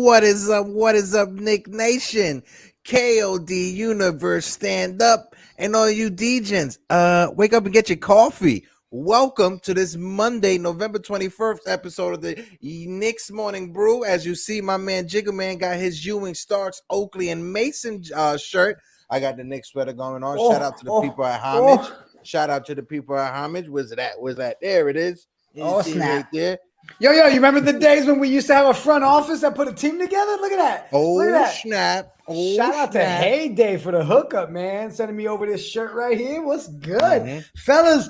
What is up? What is up, Nick Nation? KOD Universe, stand up. And all you DJs, wake up and get your coffee. Welcome to this Monday, November 21st episode of the Knicks Morning Brew. As you see, my man Jiggaman got his Ewing, Starks, Oakley, and Mason shirt. I got the Knicks sweater going on. Shout out to the people at Homage. Shout out to the people at Homage. Where's it at? Where's that? There it is. You see snap. Right there. Yo, you remember the days when we used to have a front office that put a team together? Look at that. Look at that. Snap. Shout out to Heyday for the hookup, man. Sending me over this shirt right here. What's good? Fellas,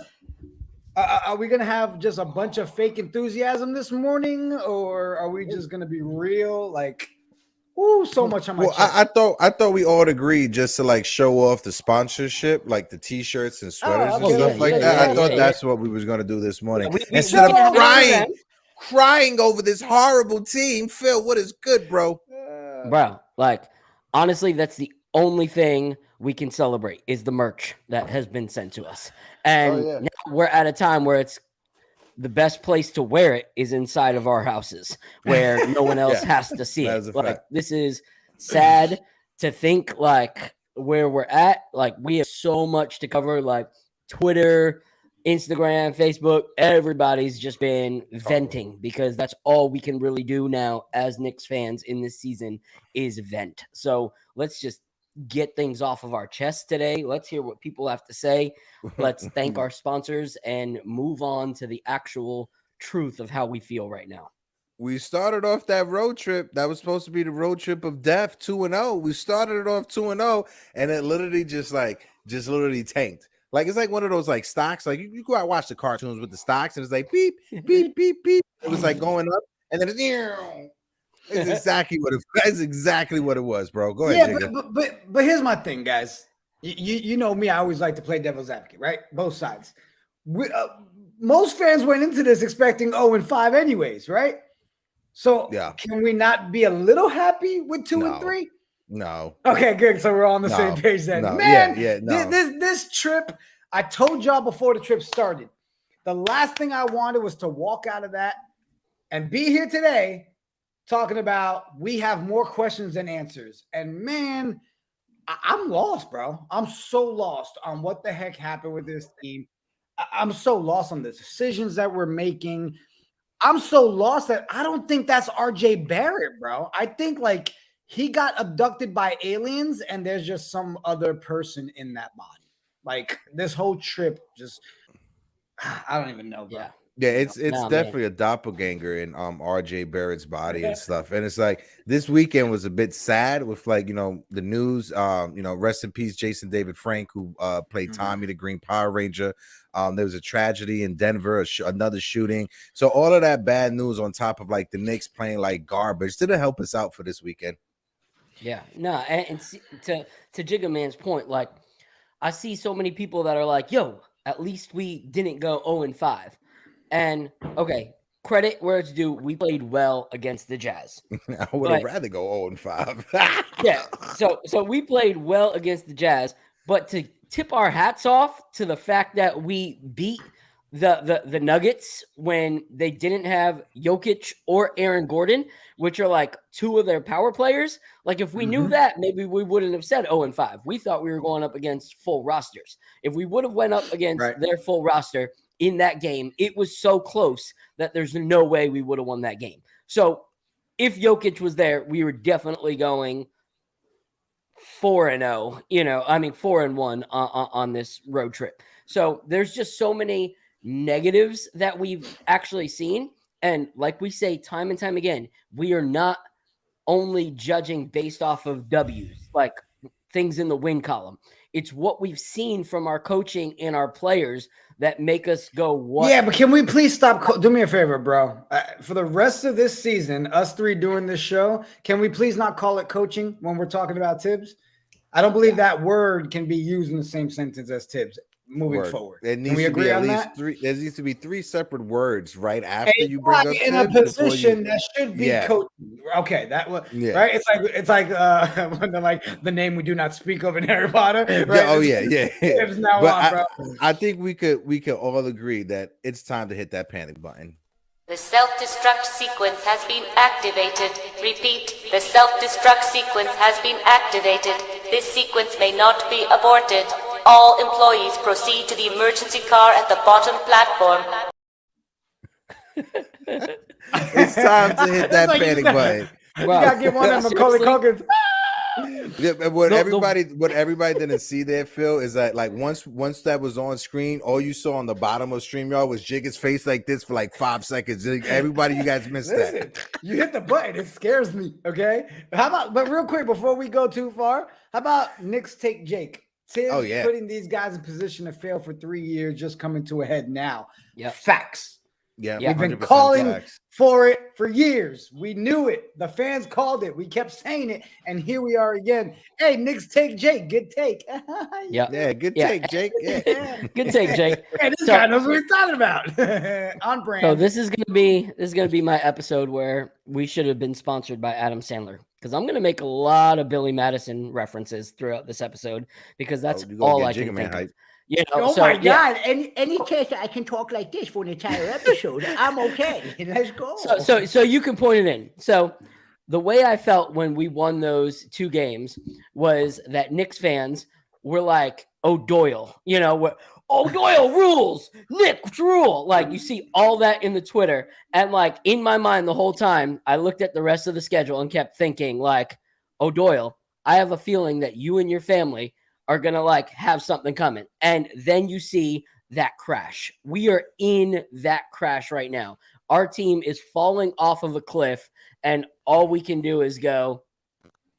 are we going to have just a bunch of fake enthusiasm this morning? Or are we just going to be real? Like, so much on my chest. I thought we all agreed just to like show off the sponsorship, like the t-shirts and sweaters and stuff like that. I thought that's what we was going to do this morning. Instead of crying over this horrible team. Phil, what is good, bro? Bro, like, honestly, that's the only thing we can celebrate is the merch that has been sent to us. And now we're at a time where it's the best place to wear it is inside of our houses where no one else has to see it. Like, this is sad to think, like, where we're at. Like, we have so much to cover, like Twitter, Instagram, Facebook, everybody's just been venting because that's all we can really do now as Knicks fans in this season is vent. So let's just get things off of our chest today. Let's hear what people have to say. Let's thank our sponsors and move on to the actual truth of how we feel right now. We started off that road trip. That was supposed to be the road trip of death, 2-0. We started it off 2-0, and it literally just literally tanked. Like, it's like one of those like stocks. Like you go out and watch the cartoons with the stocks, and it's like beep, beep, beep, beep. It was like going up, and then it's exactly what it was, bro. Go ahead. Yeah, but here's my thing, guys. You know me. I always like to play devil's advocate, right? Both sides. Most fans went into this expecting 0-5 anyways, right? So can we not be a little happy with 2 and 3? No. Okay, good. So we're all on the same page then. No. Man, no. This trip, I told y'all before the trip started, the last thing I wanted was to walk out of that and be here today talking about we have more questions than answers. And man, I'm lost, bro. I'm so lost on what the heck happened with this team. I'm so lost on the decisions that we're making. I'm so lost that I don't think that's RJ Barrett, bro. I think like he got abducted by aliens and there's just some other person in that body. Like this whole trip just, I don't even know, bro. Yeah, it's definitely a doppelganger in RJ Barrett's body and stuff. And it's like this weekend was a bit sad with like, the news, rest in peace, Jason David Frank, who played Tommy the Green Power Ranger. There was a tragedy in Denver, another shooting. So all of that bad news on top of like the Knicks playing like garbage didn't help us out for this weekend. Yeah, no, and to Jiggaman's point, like I see so many people that are like, "Yo, at least we didn't go 0-5." And okay, credit where it's due, we played well against the Jazz. I would have rather go 0-5. Yeah, so we played well against the Jazz, but to tip our hats off to the fact that we beat the Nuggets when they didn't have Jokic or Aaron Gordon, which are like two of their power players. Like if we knew that, maybe we wouldn't have said 0-5. We thought we were going up against full rosters. If we would have went up against their full roster in that game, it was so close that there's no way we would have won that game. So if Jokic was there, we were definitely going 4-0, 4-1 on this road trip. So there's just so many negatives that we've actually seen. And like we say time and time again, we are not only judging based off of W's, like things in the win column. It's what we've seen from our coaching and our players that make us go, what? Yeah, but can we please stop? Do me a favor, bro. For the rest of this season, us three doing this show, can we please not call it coaching when we're talking about Tibbs? I don't believe that word can be used in the same sentence as Tibbs moving forward. There needs to be at least three. There needs to be three separate words right after you bring up in a position that should be coaching. Okay, that was right. It's like like the name we do not speak of in Harry Potter. Right? Tibbs now on, bro. I think we could all agree that it's time to hit that panic button. The self-destruct sequence has been activated. Repeat, the self-destruct sequence has been activated. This sequence may not be aborted. All employees proceed to the emergency car at the bottom platform. It's time to hit that Like panic button. You gotta get one of Macaulay Culkin's. Yeah, what everybody didn't see there, Phil, is that like once that was on screen, all you saw on the bottom of StreamYard was Jigga's face like this for like 5 seconds. Everybody, you guys missed that. You hit the button. It scares me. Okay. But real quick, before we go too far, how about Knicks take Jake? Tibbs putting these guys in position to fail for 3 years, just coming to a head now. Yeah. Facts. Yeah, we've been calling for it for years. We knew it. The fans called it. We kept saying it, and here we are again. Hey, Knicks take Jake. Good take. Yeah, good take, Jake. Yeah. Good take, Jake. Hey, this guy knows what he's talking about. On brand. So this is gonna be my episode where we should have been sponsored by Adam Sandler, because I'm gonna make a lot of Billy Madison references throughout this episode, because that's all I can think of. You know, my God. Any chance I can talk like this for an entire episode, I'm okay. Let's go. So you can point it in. So the way I felt when we won those 2 games was that Knicks fans were like, oh, Doyle, oh, Doyle rules, Knicks rule. Like, you see all that in the Twitter. And like in my mind the whole time, I looked at the rest of the schedule and kept thinking like, oh, Doyle, I have a feeling that you and your family are going to like have something coming. And then you see that crash. We are in that crash right now. Our team is falling off of a cliff, and all we can do is go,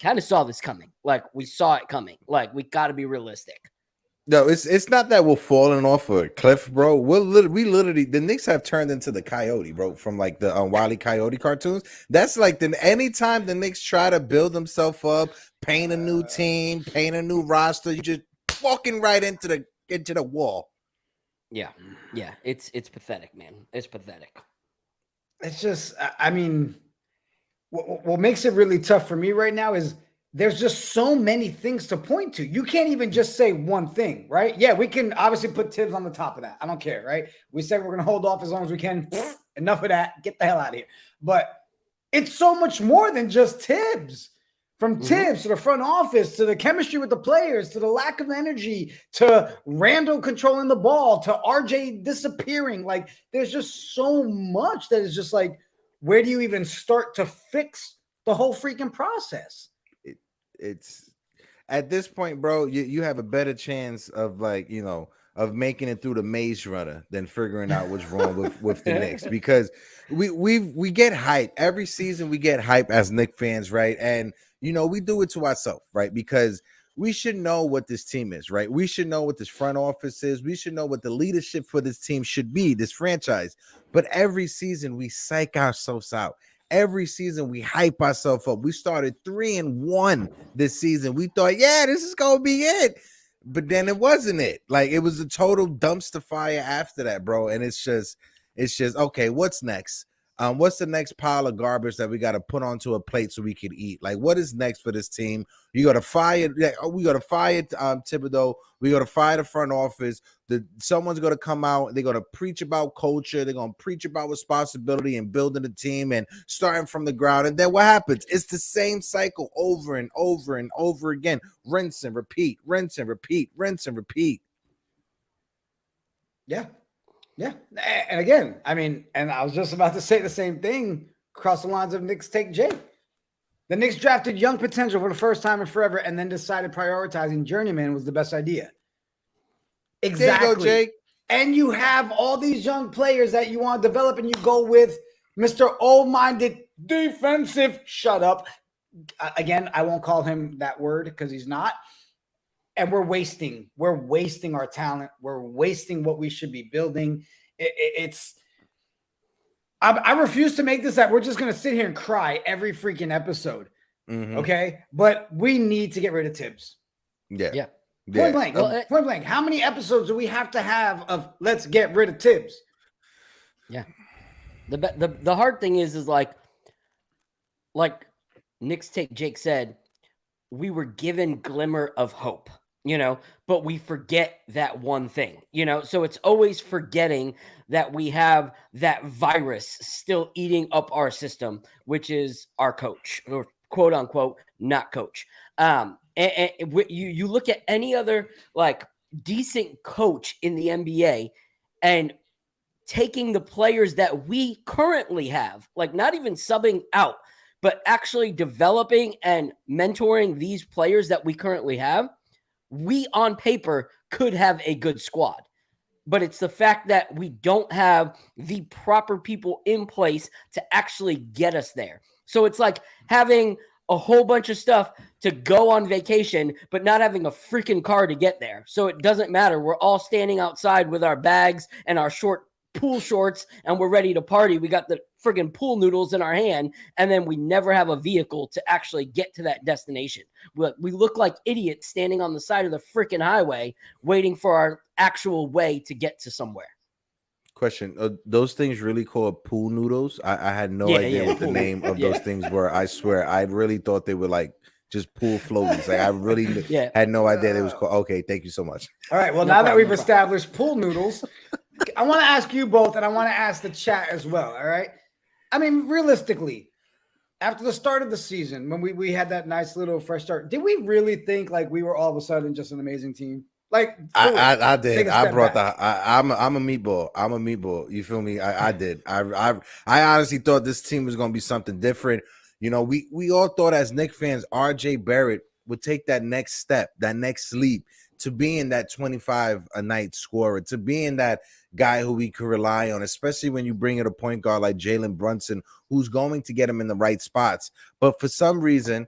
kind of saw this coming. Like, we saw it coming. Like, we got to be realistic. No, it's not that we're falling off a cliff, bro. We literally the Knicks have turned into the Coyote, bro, from like the Wile E. Coyote cartoons. That's like anytime the Knicks try to build themselves up, paint a new team, paint a new roster, you just walking right into the wall. Yeah, it's pathetic, man. It's pathetic. It's just, I mean, what makes it really tough for me right now is there's just so many things to point to. You can't even just say one thing, right? Yeah, we can obviously put Tibbs on the top of that. I don't care, right? We said we're going to hold off as long as we can. Enough of that. Get the hell out of here. But it's so much more than just Tibbs. From Tibbs to the front office, to the chemistry with the players, to the lack of energy, to Randall controlling the ball, to RJ disappearing. Like, there's just so much that is just like, where do you even start to fix the whole freaking process? It's at this point, bro, you have a better chance of like, of making it through the Maze Runner than figuring out what's wrong with the Knicks, because we get hype every season. We get hype as Knicks fans, right? And we do it to ourselves, right? Because we should know what this team is, right? We should know what this front office is. We should know what the leadership for this team should be, this franchise. But every season we psych ourselves out. Every season we hype ourselves up. We started 3-1 this season. We thought, yeah, this is gonna be it. But then it wasn't it. Like, it was a total dumpster fire after that, bro. And it's just okay, what's next? What's the next pile of garbage that we got to put onto a plate so we can eat? Like, what is next for this team? We got to fire Thibodeau. We got to fire the front office. Someone's going to come out. They're going to preach about culture. They're going to preach about responsibility and building the team and starting from the ground. And then what happens? It's the same cycle over and over and over again. Rinse and repeat, rinse and repeat, rinse and repeat. Yeah. Yeah. And again, I mean, and I was just about to say the same thing across the lines of Knicks take Jake. The Knicks drafted young potential for the first time in forever and then decided prioritizing journeyman was the best idea. Exactly. There you go, Jake. And you have all these young players that you want to develop, and you go with Mr. Old-minded defensive. Shut up. Again, I won't call him that word because he's not. And we're wasting our talent. We're wasting what we should be building. I refuse to make this that we're just going to sit here and cry every freaking episode. Okay. But we need to get rid of Tibbs. Yeah. Point blank. Point blank. How many episodes do we have to have of let's get rid of Tibbs? Yeah. The hard thing is like Knicks take Jake said, we were given glimmer of hope. but we forget that one thing, so it's always forgetting that we have that virus still eating up our system, which is our coach, or quote unquote, not coach. And you look at any other like decent coach in the NBA and taking the players that we currently have, like not even subbing out, but actually developing and mentoring these players that we currently have, we on paper could have a good squad. But it's the fact that we don't have the proper people in place to actually get us there. So it's like having a whole bunch of stuff to go on vacation, but not having a freaking car to get there. So it doesn't matter. We're all standing outside with our bags and our short pool shorts, and we're ready to party. We got the friggin' pool noodles in our hand, and then we never have a vehicle to actually get to that destination. We look like idiots standing on the side of the freaking highway waiting for our actual way to get to somewhere. Question: those things really called pool noodles? I had no idea what the name of those things were. I swear, I really thought they were like just pool floaties. Like I really had no idea they was called. Okay, thank you so much. All right. Well, now that we've established pool noodles, I want to ask you both, and I want to ask the chat as well. All right. I mean, realistically, after the start of the season, when we had that nice little fresh start, did we really think like we were all of a sudden just an amazing team? Like I did. I brought I'm a meatball. I'm a meatball. You feel me? I did. I honestly thought this team was going to be something different. We all thought as Knicks fans, RJ Barrett would take that next step, that next leap to being that 25 a night scorer, to being that guy who we could rely on, especially when you bring in a point guard like Jalen Brunson, who's going to get him in the right spots. But for some reason,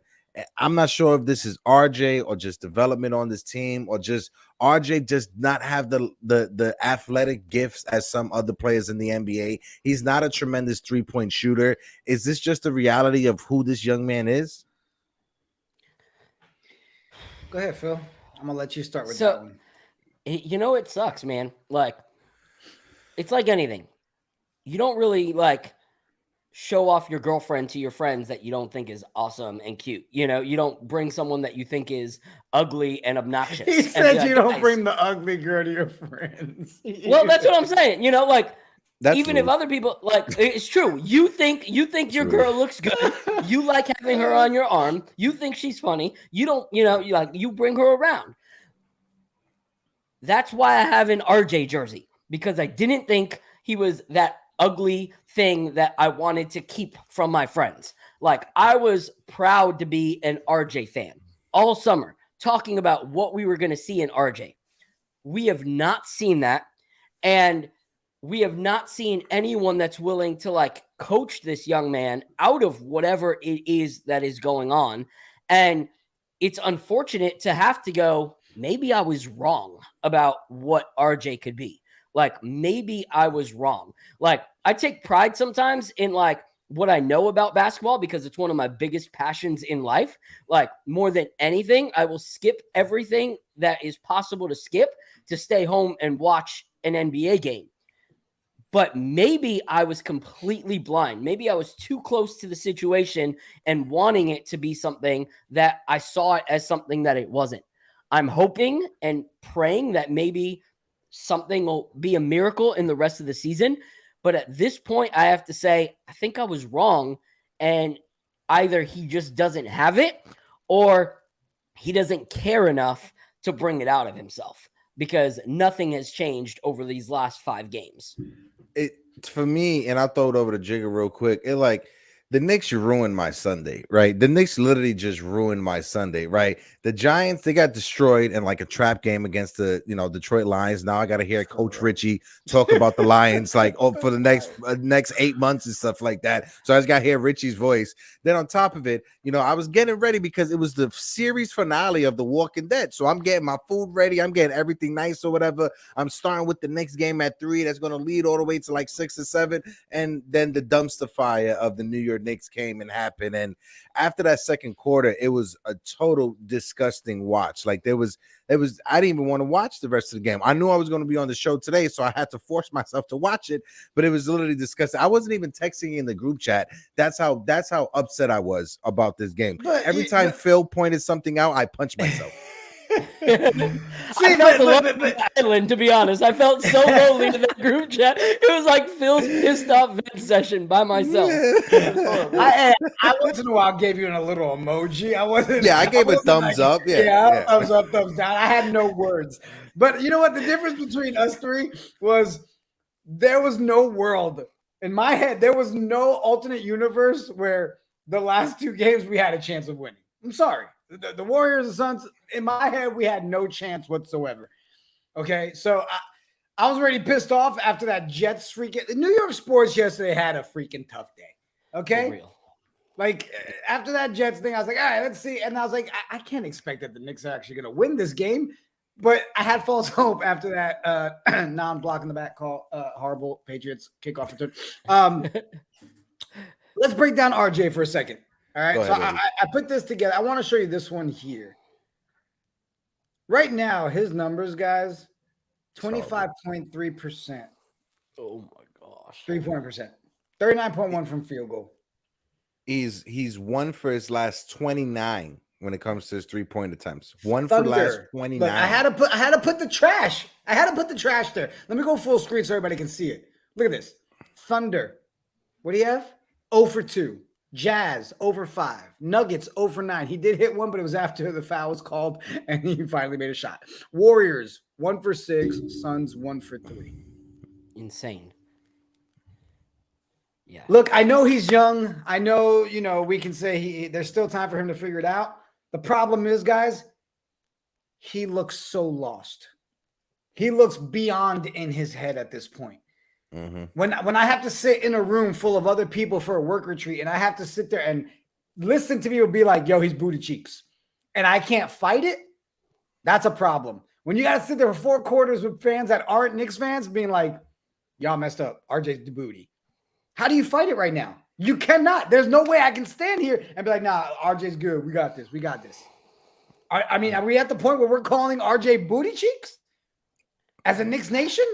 I'm not sure if this is RJ or just development on this team, or just RJ just not have the athletic gifts as some other players in the NBA. He's not a tremendous 3-point shooter. Is this just the reality of who this young man is? Go ahead, Phil. I'm gonna let you start with that one. It sucks, man. Like, it's like anything. You don't really like show off your girlfriend to your friends that you don't think is awesome and cute. You don't bring someone that you think is ugly and obnoxious. He said you don't bring the ugly girl to your friends. Well, that's what I'm saying. Even if other people, like, it's true. You think your girl looks good. You like having her on your arm. You think she's funny. You don't, you bring her around. That's why I have an RJ jersey, because I didn't think he was that ugly thing that I wanted to keep from my friends. Like, I was proud to be an RJ fan all summer, talking about what we were going to see in RJ. We have not seen that. And we have not seen anyone that's willing to like coach this young man out of whatever it is that is going on. And it's unfortunate to have to go, maybe I was wrong about what RJ could be. Like, maybe I was wrong. Like, I take pride sometimes in like what I know about basketball, because it's one of my biggest passions in life. Like, more than anything, I will skip everything that is possible to skip to stay home and watch an NBA game. But maybe I was completely blind. Maybe I was too close to the situation and wanting it to be something that I saw it as something that it wasn't. I'm hoping and praying that maybe something will be a miracle in the rest of the season. But at this point, I have to say, I think I was wrong. And either he just doesn't have it, or he doesn't care enough to bring it out of himself, because nothing has changed over these last 5 games. For me, and I'll throw it over to Jigga real quick. The Knicks ruined my Sunday, right? The Knicks literally just ruined my Sunday, right? The Giants, they got destroyed in like a trap game against the, Detroit Lions. Now I got to hear Coach Richie talk about the Lions like for the next 8 months and stuff like that. So I just got to hear Richie's voice. Then on top of it, I was getting ready because it was the series finale of The Walking Dead. So I'm getting my food ready. I'm getting everything nice or whatever. I'm starting with the next game at 3. That's going to lead all the way to like 6 or 7. And then the dumpster fire of the New York Knicks came and happened. And after that second quarter, it was a total disgusting watch. Like I didn't even want to watch the rest of the game. I knew I was going to be on the show today, so I had to force myself to watch it, but it was literally disgusting. I wasn't even texting in the group chat. That's how upset I was about this game. Every time Phil pointed something out, I punched myself. I felt alone on the island, to be honest. I felt so lonely in that group chat. It was like Phil's pissed off vent session by myself. I once in a while gave you a little emoji. I wasn't. Yeah, I gave a thumbs up. Yeah, thumbs up, thumbs down. I had no words. But you know what? The difference between us three was there was no world in my head. There was no alternate universe where the last two games we had a chance of winning. I'm sorry. The Warriors and Suns, in my head, we had no chance whatsoever. Okay, so I was already pissed off after that Jets freaking. The New York sports yesterday had a freaking tough day. Okay, For real. Like after that Jets thing, I was like, all right, let's see. And I was like, I can't expect that the Knicks are actually going to win this game. But I had false hope after that non-block in the back call, horrible Patriots kickoff return. Let's break down RJ for a second. All right, so I put this together. I want to show you this one here. Right now, his numbers, guys, 25.3%. Oh my gosh. 3-point percent. 39.1 from field goal. He's one for his last 29 when it comes to his 3-point attempts. One for the last 29. Look, I had to put the trash. I had to put the trash there. Let me go full screen so everybody can see it. Look at this. Thunder. What do you have? 0 for 2. Jazz, 0 for 5. Nuggets, 0 for 9. He did hit one, but it was after the foul was called, and he finally made a shot. Warriors, 1 for 6. Suns, 1 for 3. Insane. Yeah. Look, I know he's young. I know, we can say there's still time for him to figure it out. The problem is, guys, he looks so lost. He looks beyond in his head at this point. Mm-hmm. When I have to sit in a room full of other people for a work retreat and I have to sit there and listen to people be like, yo, he's booty cheeks, and I can't fight it, that's a problem. When you got to sit there for 4 quarters with fans that aren't Knicks fans being like, y'all messed up, RJ's the booty. How do you fight it right now? You cannot. There's no way I can stand here and be like, nah, RJ's good. We got this. We got this. I mean, are we at the point where we're calling RJ booty cheeks as a Knicks nation?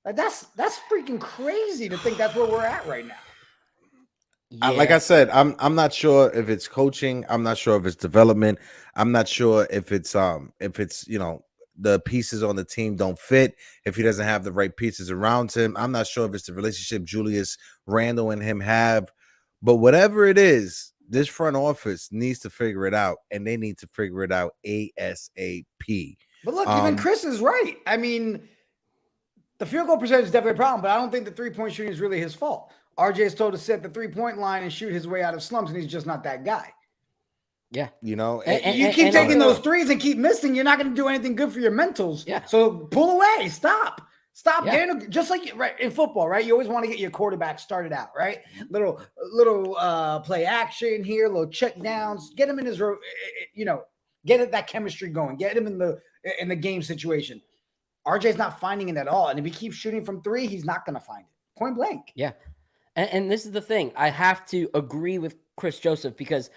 Like that's freaking crazy to think that's where we're at right now. Yeah. Like I said, I'm not sure if it's coaching. I'm not sure if it's development. I'm not sure if it's the pieces on the team don't fit. If he doesn't have the right pieces around him, I'm not sure if it's the relationship Julius Randle and him have. But whatever it is, this front office needs to figure it out, and they need to figure it out ASAP. But look, even Chris is right. I mean, the field goal percentage is definitely a problem, but I don't think the 3-point shooting is really his fault. RJ is told to set the 3-point line and shoot his way out of slumps, and he's just not that guy. Yeah. You keep taking those threes and keep missing, you're not going to do anything good for your mentals. Yeah. So pull away. Stop. Just like right in football, right? You always want to get your quarterback started out, right? Little play action here, little check downs, get him in his, get that chemistry going, get him in the game situation. RJ's not finding it at all. And if he keeps shooting from 3, he's not going to find it. Point blank. Yeah. And this is the thing. I have to agree with Chris Joseph, because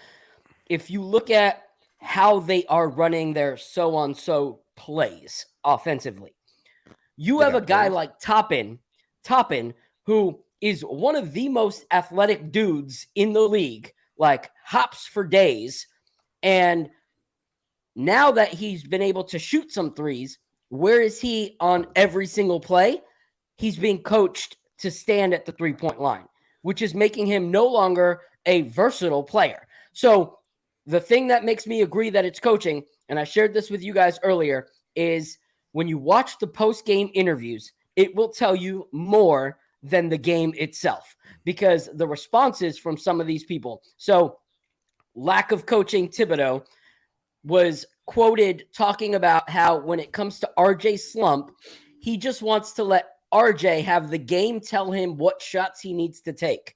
if you look at how they are running their so-on-so plays offensively, you have a guy like Toppin, who is one of the most athletic dudes in the league, like hops for days. And now that he's been able to shoot some threes, where is he on every single play? He's being coached to stand at the 3-point line, which is making him no longer a versatile player. So the thing that makes me agree that it's coaching, and I shared this with you guys earlier, is when you watch the post-game interviews, it will tell you more than the game itself, because the responses from some of these people. So lack of coaching, Thibodeau was quoted talking about how when it comes to RJ's slump, he just wants to let RJ have the game tell him what shots he needs to take.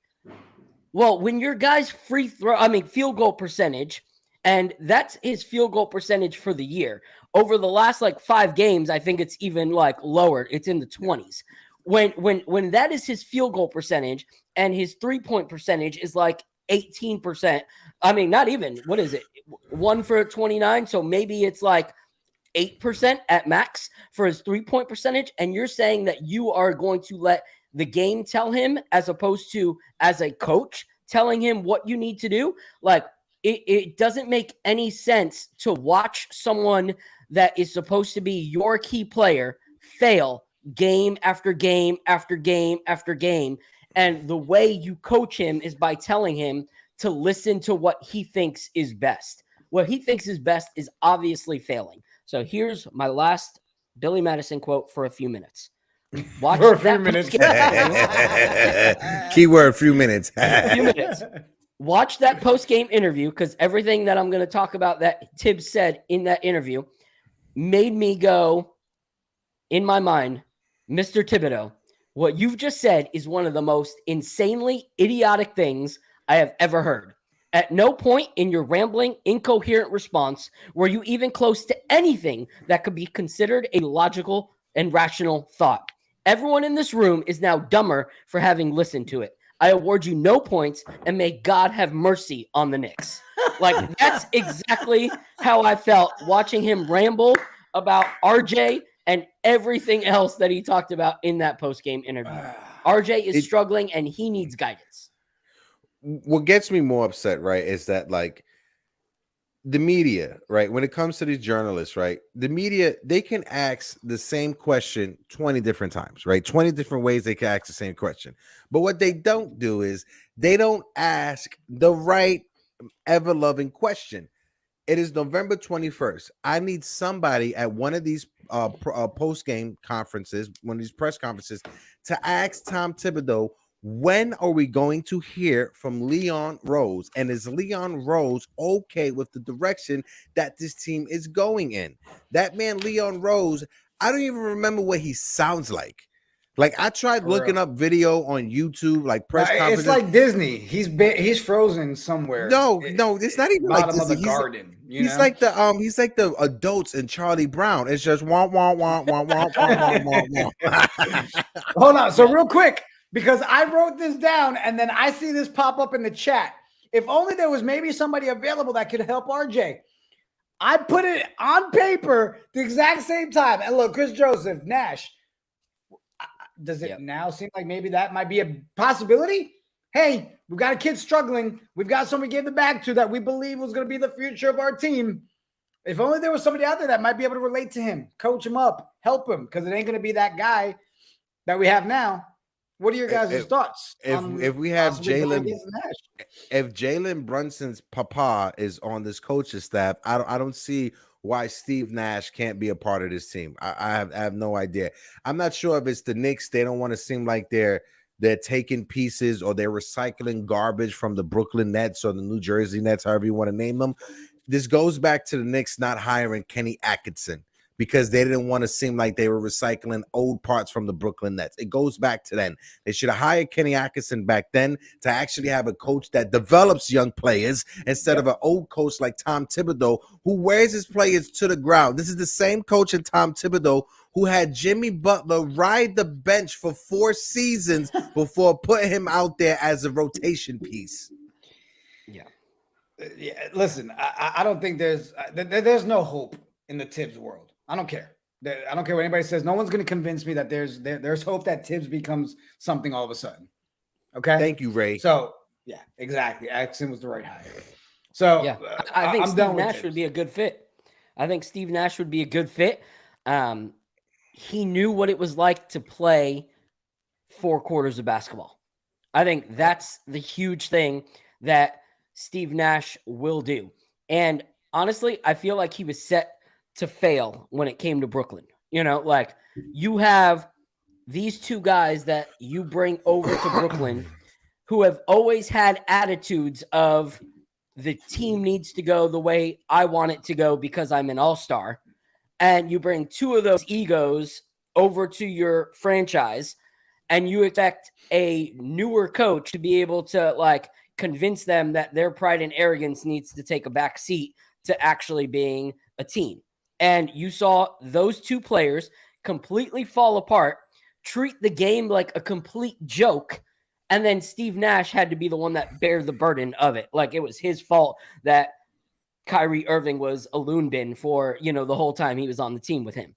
Well, when your guy's field goal percentage, and that's his field goal percentage for the year, over the last 5 games, I think it's even lower. It's in the 20s. When that is his field goal percentage, and his 3-point percentage is 18%. I mean, not even. What is it? 1 for 29. So maybe it's 8% at max for his 3-point percentage. And you're saying that you are going to let the game tell him, as opposed to as a coach telling him what you need to do. it doesn't make any sense to watch someone that is supposed to be your key player fail game after game after game after game. And the way you coach him is by telling him to listen to what he thinks is best. What he thinks is best is obviously failing. So here's my last Billy Madison quote for a few minutes. Watch for a few minutes. Keyword, few minutes. A few minutes. Watch that post-game interview, because everything that I'm going to talk about that Tibbs said in that interview made me go, in my mind, Mr. Thibodeau, what you've just said is one of the most insanely idiotic things I have ever heard. At no point in your rambling, incoherent response were you even close to anything that could be considered a logical and rational thought. Everyone in this room is now dumber for having listened to it. I award you no points, and may God have mercy on the Knicks. Like, that's exactly how I felt watching him ramble about RJ and everything else that he talked about in that post-game interview. RJ is struggling, and he needs guidance. What gets me more upset, right, is that, like, the media, right, when it comes to these journalists, right, the media, they can ask the same question 20 different times, right? 20 different ways they can ask the same question. But what they don't do is they don't ask the right ever-loving question. It is November 21st. I need somebody at one of these post-game conferences, one of these press conferences, to ask Tom Thibodeau, when are we going to hear from Leon Rose? And is Leon Rose okay with the direction that this team is going in? That man, Leon Rose, I don't even remember what he sounds like. Like, I tried looking up video on YouTube, like press conferences. It's like Disney. He's frozen somewhere. No, it's not even like bottom of the Disney. garden. He's like the adults in Charlie Brown. It's just wah wah wah wah wah wah wah wah. Hold on. So real quick, because I wrote this down and then I see this pop up in the chat. If only there was maybe somebody available that could help RJ. I put it on paper the exact same time. And look, Chris Joseph, Nash. Does it now seem like maybe that might be a possibility? Hey, we've got a kid struggling. We've got someone we gave the bag to that we believe was going to be the future of our team. If only there was somebody out there that might be able to relate to him, coach him up, help him, because it ain't going to be that guy that we have now. What are your guys' thoughts? If we have Jalen, if Jalen Brunson's papa is on this coaching staff, I don't see why Steve Nash can't be a part of this team. I have no idea. I'm not sure if it's the Knicks. They don't want to seem like they're taking pieces or they're recycling garbage from the Brooklyn Nets or the New Jersey Nets, however you want to name them. This goes back to the Knicks not hiring Kenny Atkinson, because they didn't want to seem like they were recycling old parts from the Brooklyn Nets. It goes back to then. They should have hired Kenny Atkinson back then to actually have a coach that develops young players instead of an old coach like Tom Thibodeau, who wears his players to the ground. This is the same coach in Tom Thibodeau who had Jimmy Butler ride the bench for 4 seasons before putting him out there as a rotation piece. Yeah, listen, I don't think there's no hope in the Tibbs world. I don't care. I don't care what anybody says. No one's going to convince me that there's hope that Tibbs becomes something all of a sudden. Okay. Thank you, Ray. So yeah, exactly. Atkinson was the right hire. So yeah, I think Steve Nash would be a good fit. He knew what it was like to play 4 quarters of basketball. I think that's the huge thing that Steve Nash will do. And honestly, I feel like he was set to fail when it came to Brooklyn. You know, like, you have these 2 guys that you bring over to Brooklyn who have always had attitudes of the team needs to go the way I want it to go because I'm an all-star. And you bring 2 of those egos over to your franchise and you expect a newer coach to be able to, like, convince them that their pride and arrogance needs to take a back seat to actually being a team. And you saw those 2 players completely fall apart, treat the game like a complete joke, and then Steve Nash had to be the one that bear the burden of it. Like, it was his fault that Kyrie Irving was a loon bin for, the whole time he was on the team with him.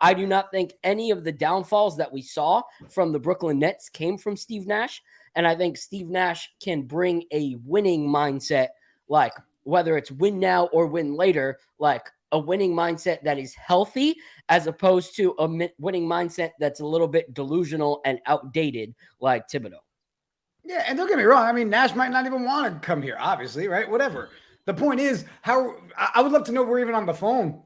I do not think any of the downfalls that we saw from the Brooklyn Nets came from Steve Nash. And I think Steve Nash can bring a winning mindset, like whether it's win now or win later, like a winning mindset that is healthy as opposed to a winning mindset that's a little bit delusional and outdated like Thibodeau. Yeah, and don't get me wrong. I mean, Nash might not even want to come here, obviously, right? Whatever. The point is, how I would love to know we're even on the phone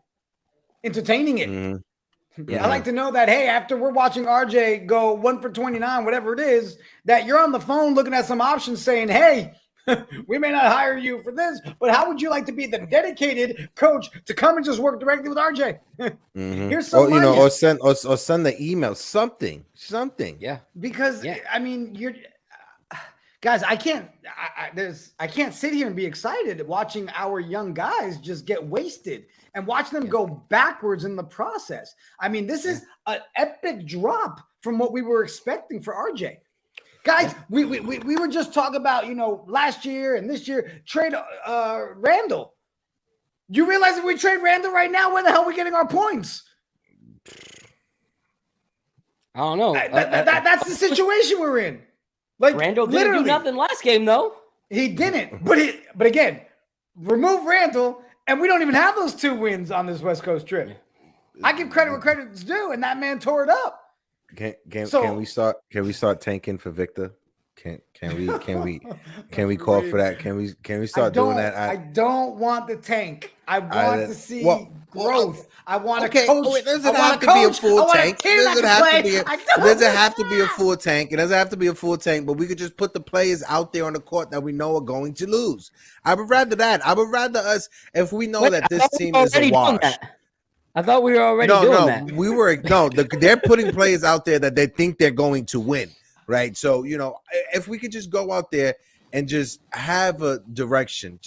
entertaining it. Mm-hmm. Yeah. I like to know that, hey, after we're watching RJ go 1 for 29, whatever it is, that you're on the phone looking at some options saying, hey, we may not hire you for this, but how would you like to be the dedicated coach to come and just work directly with RJ? Mm-hmm. Here's some money. Or send the email, something. Yeah. Because I mean, you're guys, I can't sit here and be excited watching our young guys just get wasted and watch them go backwards in the process. I mean, this is an epic drop from what we were expecting for RJ. Guys, we were just talking about, last year and this year, trade Randall. You realize if we trade Randall right now, where the hell are we getting our points? I don't know. That's the situation we're in. Like Randall didn't do nothing last game, though. He didn't. But again, remove Randall, and we don't even have those 2 wins on this West Coast trip. I give credit where credit's due, and that man tore it up. Can we start tanking for Victor? Can we call for that? Can we start doing that? I don't want the tank. I want to see growth. I want to coach. It doesn't have to be a full tank. It doesn't have to be a full tank. It doesn't have to be a full tank, but we could just put the players out there on the court that we know are going to lose. I would rather that. I would rather us if we know that this team is a wash. I thought we were already doing that. They're putting players out there that they think they're going to win, right? So, if we could just go out there and just have a direction,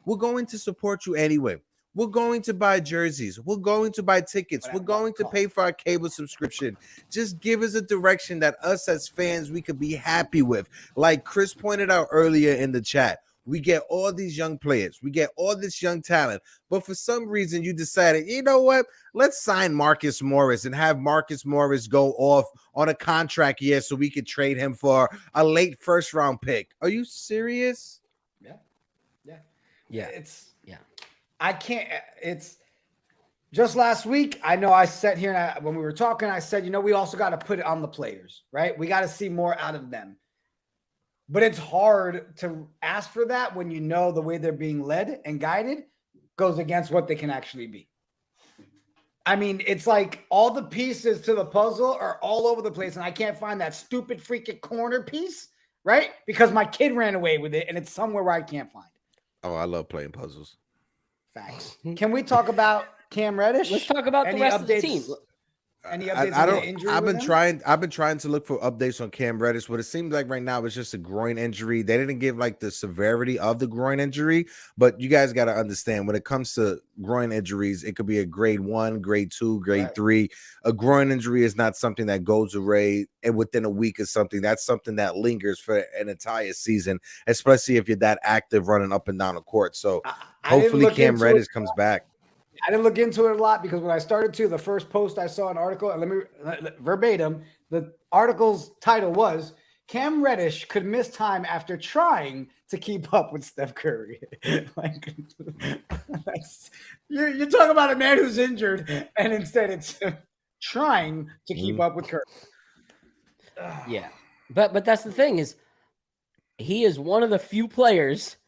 we're going to support you anyway. We're going to buy jerseys. We're going to buy tickets. We're going to pay for our cable subscription. Just give us a direction that us as fans, we could be happy with. Like Chris pointed out earlier in the chat, we get all these young players. We get all this young talent. But for some reason, you decided, you know what? Let's sign Marcus Morris and have Marcus Morris go off on a contract year so we could trade him for a late first-round pick. Are you serious? Yeah. I can't. It's just last week. I know I sat here and when we were talking, I said, we also got to put it on the players, right? We got to see more out of them. But it's hard to ask for that when the way they're being led and guided goes against what they can actually be. I mean, it's like all the pieces to the puzzle are all over the place, and I can't find that stupid freaking corner piece, right? Because my kid ran away with it, and it's somewhere where I can't find it. Oh, I love playing puzzles. Facts. Can we talk about Cam Reddish? Let's talk about the rest of the team. Any updates on the injury? I've been trying to look for updates on Cam Reddish. What it seems like right now is just a groin injury. They didn't give the severity of the groin injury, but you guys got to understand when it comes to groin injuries, it could be a grade 1, grade 2, grade 3. A groin injury is not something that goes away and within a week is something that lingers for an entire season, especially if you're that active running up and down the court. So hopefully Cam Reddish comes back. I didn't look into it a lot because when I started the first post I saw an article, and verbatim, the article's title was Cam Reddish could miss time after trying to keep up with Steph Curry. You're talking about a man who's injured, and instead it's trying to keep up with Curry. Yeah, but that's the thing is he is one of the few players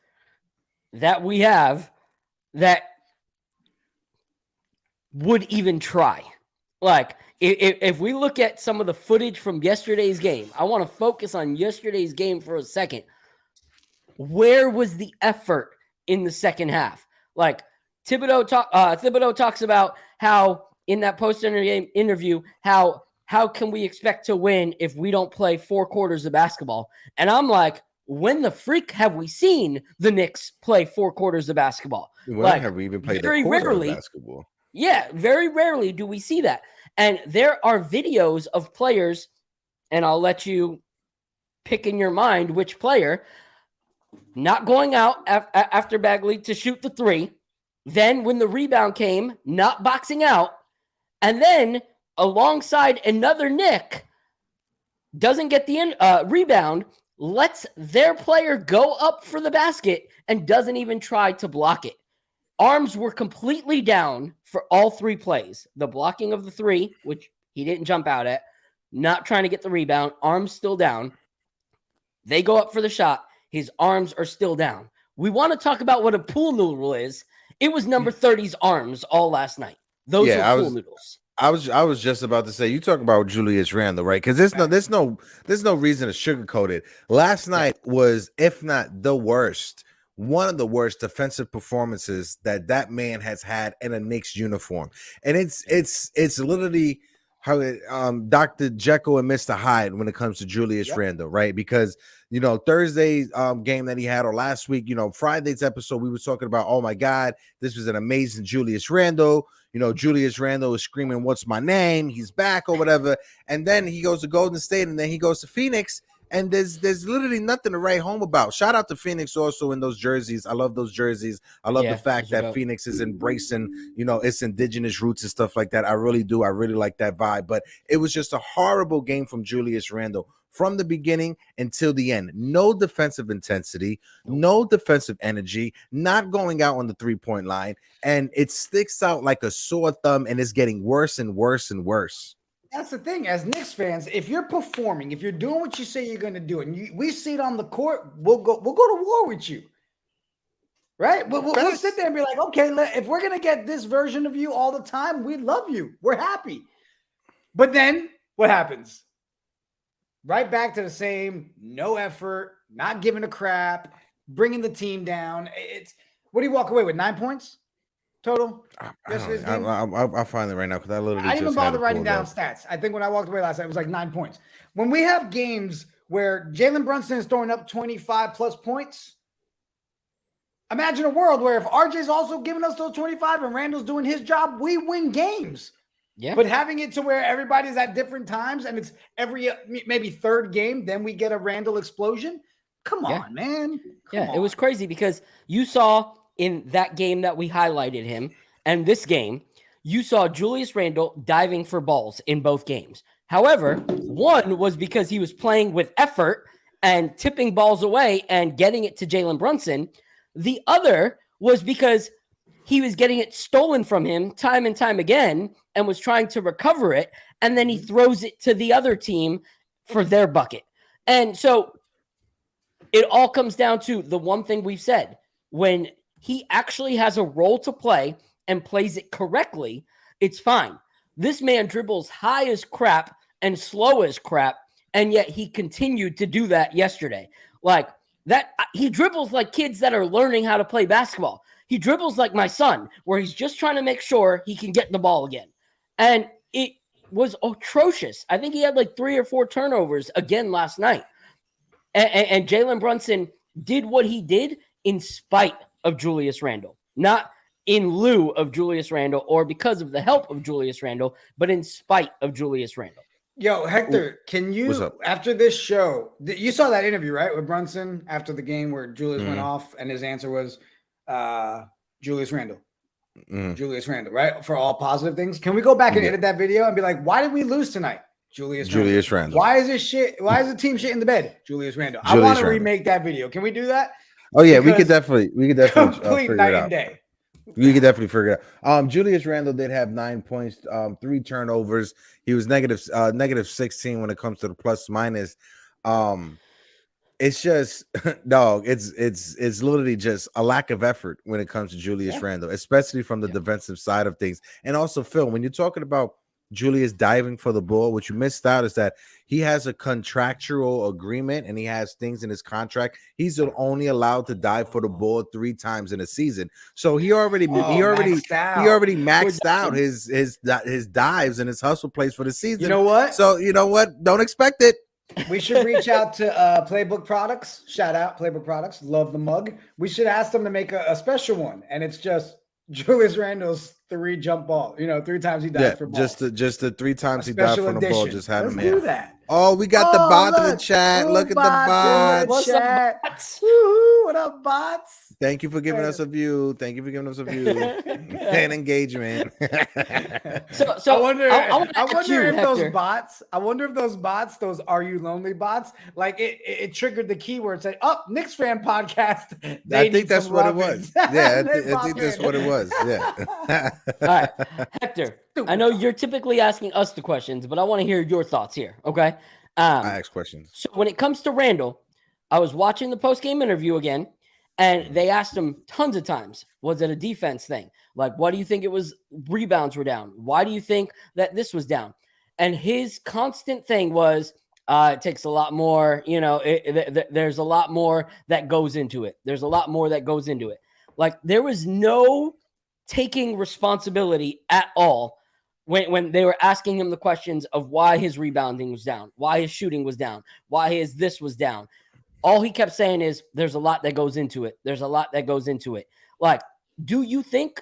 that we have that would even try. Like, if we look at some of the footage from yesterday's game, I want to focus on yesterday's game for a second. Where was the effort in the second half? Like, Thibodeau talks about how in that post-game interview, how can we expect to win if we don't play 4 quarters of basketball? And I'm like, when the freak have we seen the Knicks play 4 quarters of basketball? When have we even played a quarter of basketball? Yeah, very rarely do we see that. And there are videos of players, and I'll let you pick in your mind which player, not going out after Bagley to shoot the 3. Then when the rebound came, not boxing out. And then alongside another Knick, doesn't get the rebound, lets their player go up for the basket and doesn't even try to block it. Arms were completely down for all 3 plays. The blocking of the 3, which he didn't jump out at, not trying to get the rebound, arms still down. They go up for the shot. His arms are still down. We want to talk about what a pool noodle is. It was number 30's arms all last night. Those are pool noodles. I was just about to say, you talk about Julius Randle, right? Because there's no reason to sugarcoat it. Last night was, if not the worst, one of the worst defensive performances that man has had in a Knicks uniform, and it's literally how Dr. Jekyll and Mr. Hyde when it comes to Julius Randle, right? Because Thursday's game that he had, or last week, Friday's episode, we were talking about, oh my God, this was an amazing Julius Randle. Julius Randle is screaming, "What's my name?" He's back or whatever. And then he goes to Golden State, and then he goes to Phoenix, and there's literally nothing to write home about. Shout out to Phoenix also in those jerseys. I love those jerseys. I love the fact that Phoenix is embracing, its indigenous roots and stuff like that. I really do. I really like that vibe. But it was just a horrible game from Julius Randle from the beginning until the end. No defensive intensity, no defensive energy, not going out on the 3-point line. And it sticks out like a sore thumb, and it's getting worse and worse and worse. That's the thing. As Knicks fans, if you're performing, if you're doing what you say you're going to do, and we see it on the court, we'll go to war with you, right? We'll sit there and be like, okay, if we're going to get this version of you all the time, we love you. We're happy. But then what happens? Right back to the same, no effort, not giving a crap, bringing the team down. What do you walk away with? 9 points total? I'll find it right now because I literally didn't even bother writing down stats. I think when I walked away last night, it was like 9 points. When we have games where Jalen Brunson is throwing up 25 plus points, imagine a world where if RJ's also giving us those 25 and Randall's doing his job, we win games. Yeah. But having it to where everybody's at different times and it's every maybe third game, then we get a Randall explosion. Come on, man. Come on. It was crazy because you saw in that game that we highlighted him and this game, you saw Julius Randle diving for balls in both games. However, one was because he was playing with effort and tipping balls away and getting it to Jalen Brunson. The other was because he was getting it stolen from him time and time again and was trying to recover it. And then he throws it to the other team for their bucket. And so it all comes down to the one thing we've said. When he actually has a role to play and plays it correctly, it's fine. This man dribbles high as crap and slow as crap. And yet he continued to do that yesterday. Like that, he dribbles like kids that are learning how to play basketball. He dribbles like my son, where he's just trying to make sure he can get the ball again. And it was atrocious. I think he had like 3 or 4 turnovers again last night. And Jalen Brunson did what he did in spite of Julius Randle, not in lieu of Julius Randle or because of the help of Julius Randle, but in spite of Julius Randle. Yo, Hector, can you, after this show, you saw that interview, right, with Brunson after the game where Julius went off and his answer was, Julius Randle. Julius Randle, right? For all positive things. Can we go back and edit that video and be like, why did we lose tonight? Julius Randle. Why is the team shit in the bed? Julius Randle. I want to remake that video. Can we do that? Oh yeah, we could definitely complete night and day. We could definitely figure it out. Julius Randle did have 9 points, 3 turnovers. He was negative 16 when it comes to the plus minus. It's just, dog, it's literally just a lack of effort when it comes to Julius Randle, especially from the defensive side of things. And also, Phil, when you're talking about Julius diving for the ball, what you missed out is that he has a contractual agreement and he has things in his contract. He's only allowed to dive for the ball 3 times in a season. So he already maxed out his dives and his hustle plays for the season. You know what? So you know what? Don't expect it. We should reach out to Playbook Products. Shout out Playbook Products. Love the mug. We should ask them to make a special one, and it's just Julius Randle's 3 jump ball. 3 times he dives for balls. Just the 3 times he dived for the ball. Just have him do that. Oh, we got the bots in the chat. Look at the bots. What's up, bots? Woo-hoo, what up, bots? Thank you for giving us a view. Thank you for giving us a view and engagement. So I wonder if those Hector. bots. I wonder if those bots, those "Are You Lonely" bots, like it triggered the keyword. Say, "Oh, Knicks fan podcast." I think that's what it was. Yeah, I think that's what it was. Yeah. All right, Hector. I know you're typically asking us the questions, but I want to hear your thoughts here. Okay. I ask questions. So when it comes to Randall, I was watching the post-game interview again, and they asked him tons of times, was it a defense thing? Like, what do you think it was? Rebounds were down. Why do you think that this was down? And his constant thing was, it takes a lot more, there's a lot more that goes into it. There's a lot more that goes into it. Like, there was no taking responsibility at all when they were asking him the questions of why his rebounding was down, why his shooting was down, why his this was down. All he kept saying is, there's a lot that goes into it. There's a lot that goes into it. Like, do you think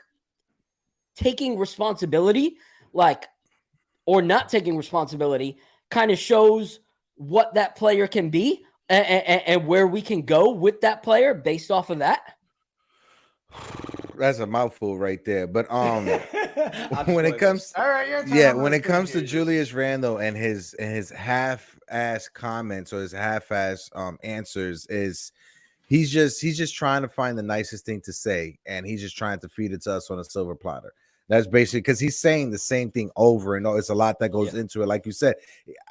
taking responsibility, or not taking responsibility, kind of shows what that player can be and where we can go with that player based off of that? That's a mouthful right there. But when it comes, all right, when it comes to Julius Randle and his half-ass comments or his half-ass answers, is he's just trying to find the nicest thing to say, and he's just trying to feed it to us on a silver platter. That's basically because he's saying the same thing over and over. It's a lot that goes into it. Like you said,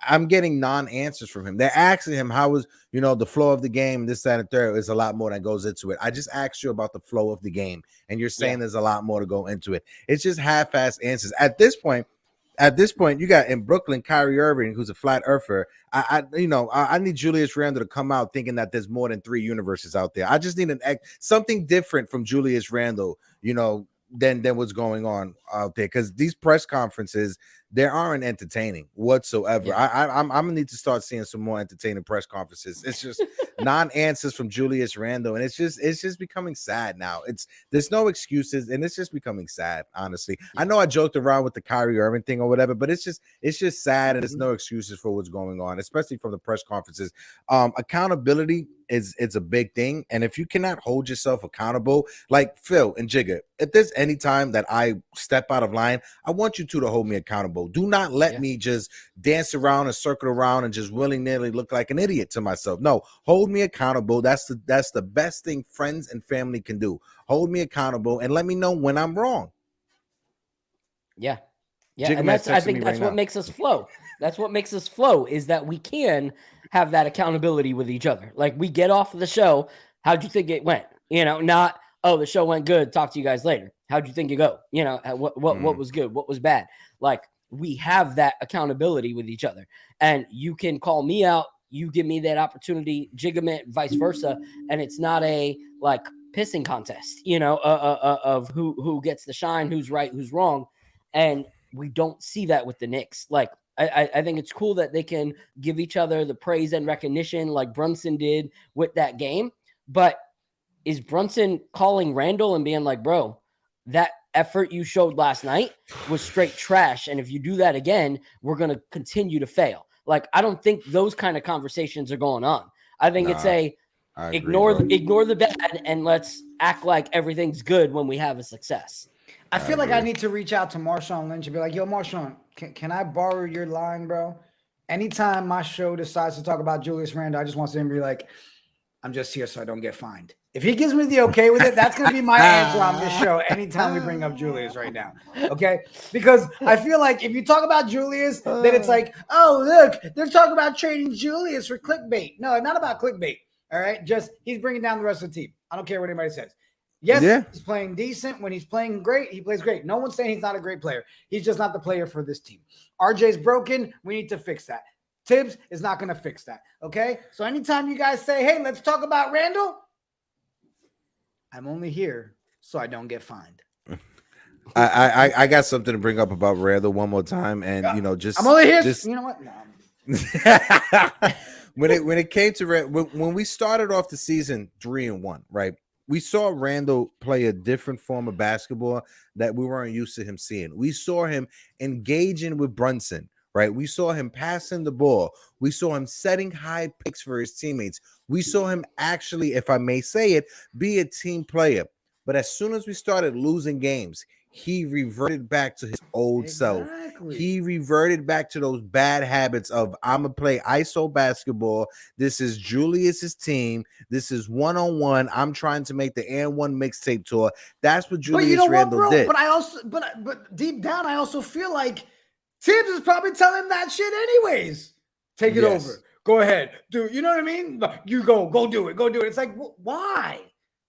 I'm getting non-answers from him. They're asking him, how was, the flow of the game, this, that, and third. Is a lot more that goes into it. I just asked you about the flow of the game, and you're saying there's a lot more to go into it. It's just half-ass answers. At this point, you got in Brooklyn, Kyrie Irving, who's a flat earther. I need Julius Randle to come out thinking that there's more than 3 universes out there. I just need something different from Julius Randle, than what's going on out there, because these press conferences, they aren't entertaining whatsoever. I'm gonna need to start seeing some more entertaining press conferences. It's just non-answers from Julius Randle, and it's just becoming sad now. There's no excuses, and it's just becoming sad, honestly. I know I joked around with the Kyrie Irving thing or whatever, but it's just sad, and there's no excuses for what's going on, especially from the press conferences. Accountability it's a big thing, and if you cannot hold yourself accountable, like Phil and Jigga, if there's any time that I step out of line, I want you to hold me accountable. Do not let me just dance around and circle around and just willy-nilly look like an idiot to myself. No, hold me accountable. That's the best thing friends and family can do. Hold me accountable and let me know when I'm wrong. Yeah, Jiggaman, and I think that's what makes us flow. That's what makes us flow, is that we can have that accountability with each other. Like, we get off of the show, how'd you think it went? Not, oh, the show went good, talk to you guys later. How'd you think it go? What was good? What was bad? Like, we have that accountability with each other. And you can call me out, you give me that opportunity, Jiggaman, vice versa. And it's not a, pissing contest, of who gets the shine, who's right, who's wrong. And we don't see that with the Knicks. I think it's cool that they can give each other the praise and recognition like Brunson did with that game. But is Brunson calling Randall and being like, bro, that effort you showed last night was straight trash, and if you do that again, we're going to continue to fail? I don't think those kind of conversations are going on. I think it's ignore the bad and let's act like everything's good when we have a success. I feel like I need to reach out to Marshawn Lynch and be like, yo, Marshawn, can I borrow your line, bro? Anytime my show decides to talk about Julius Randle, I just want him to be like, I'm just here so I don't get fined. If he gives me the okay with it, that's going to be my answer on this show anytime we bring up Julius right now, okay? Because I feel like if you talk about Julius, then it's like, oh, look, they're talking about trading Julius for clickbait. No, not about clickbait, all right? Just he's bringing down the rest of the team. I don't care what anybody says. Yes, he's playing decent. When he's playing great, he plays great. No one's saying he's not a great player. He's just not the player for this team. RJ's broken. We need to fix that. Tibbs is not going to fix that, okay? So anytime you guys say, hey, let's talk about Randall, I'm only here so I don't get fined. I got something to bring up about Randall one more time, and I'm only here. You know what? No. when it came to when we started off the season 3-1, right? We saw Randall play a different form of basketball that we weren't used to him seeing. We saw him engaging with Brunson, right? We saw him passing the ball. We saw him setting high picks for his teammates. We saw him actually, if I may say it, be a team player. But as soon as we started losing games, he reverted back to his old self. He reverted back to those bad habits of, I'm going to play ISO basketball. This is Julius's team. This is one-on-one. I'm trying to make the and one mixtape tour. That's what Julius Randle did. But I also, but deep down, I also feel like Tibbs is probably telling him that shit anyways. Take it over. Go ahead. Dude, you know what I mean? You go do it. Go do it. It's like, why?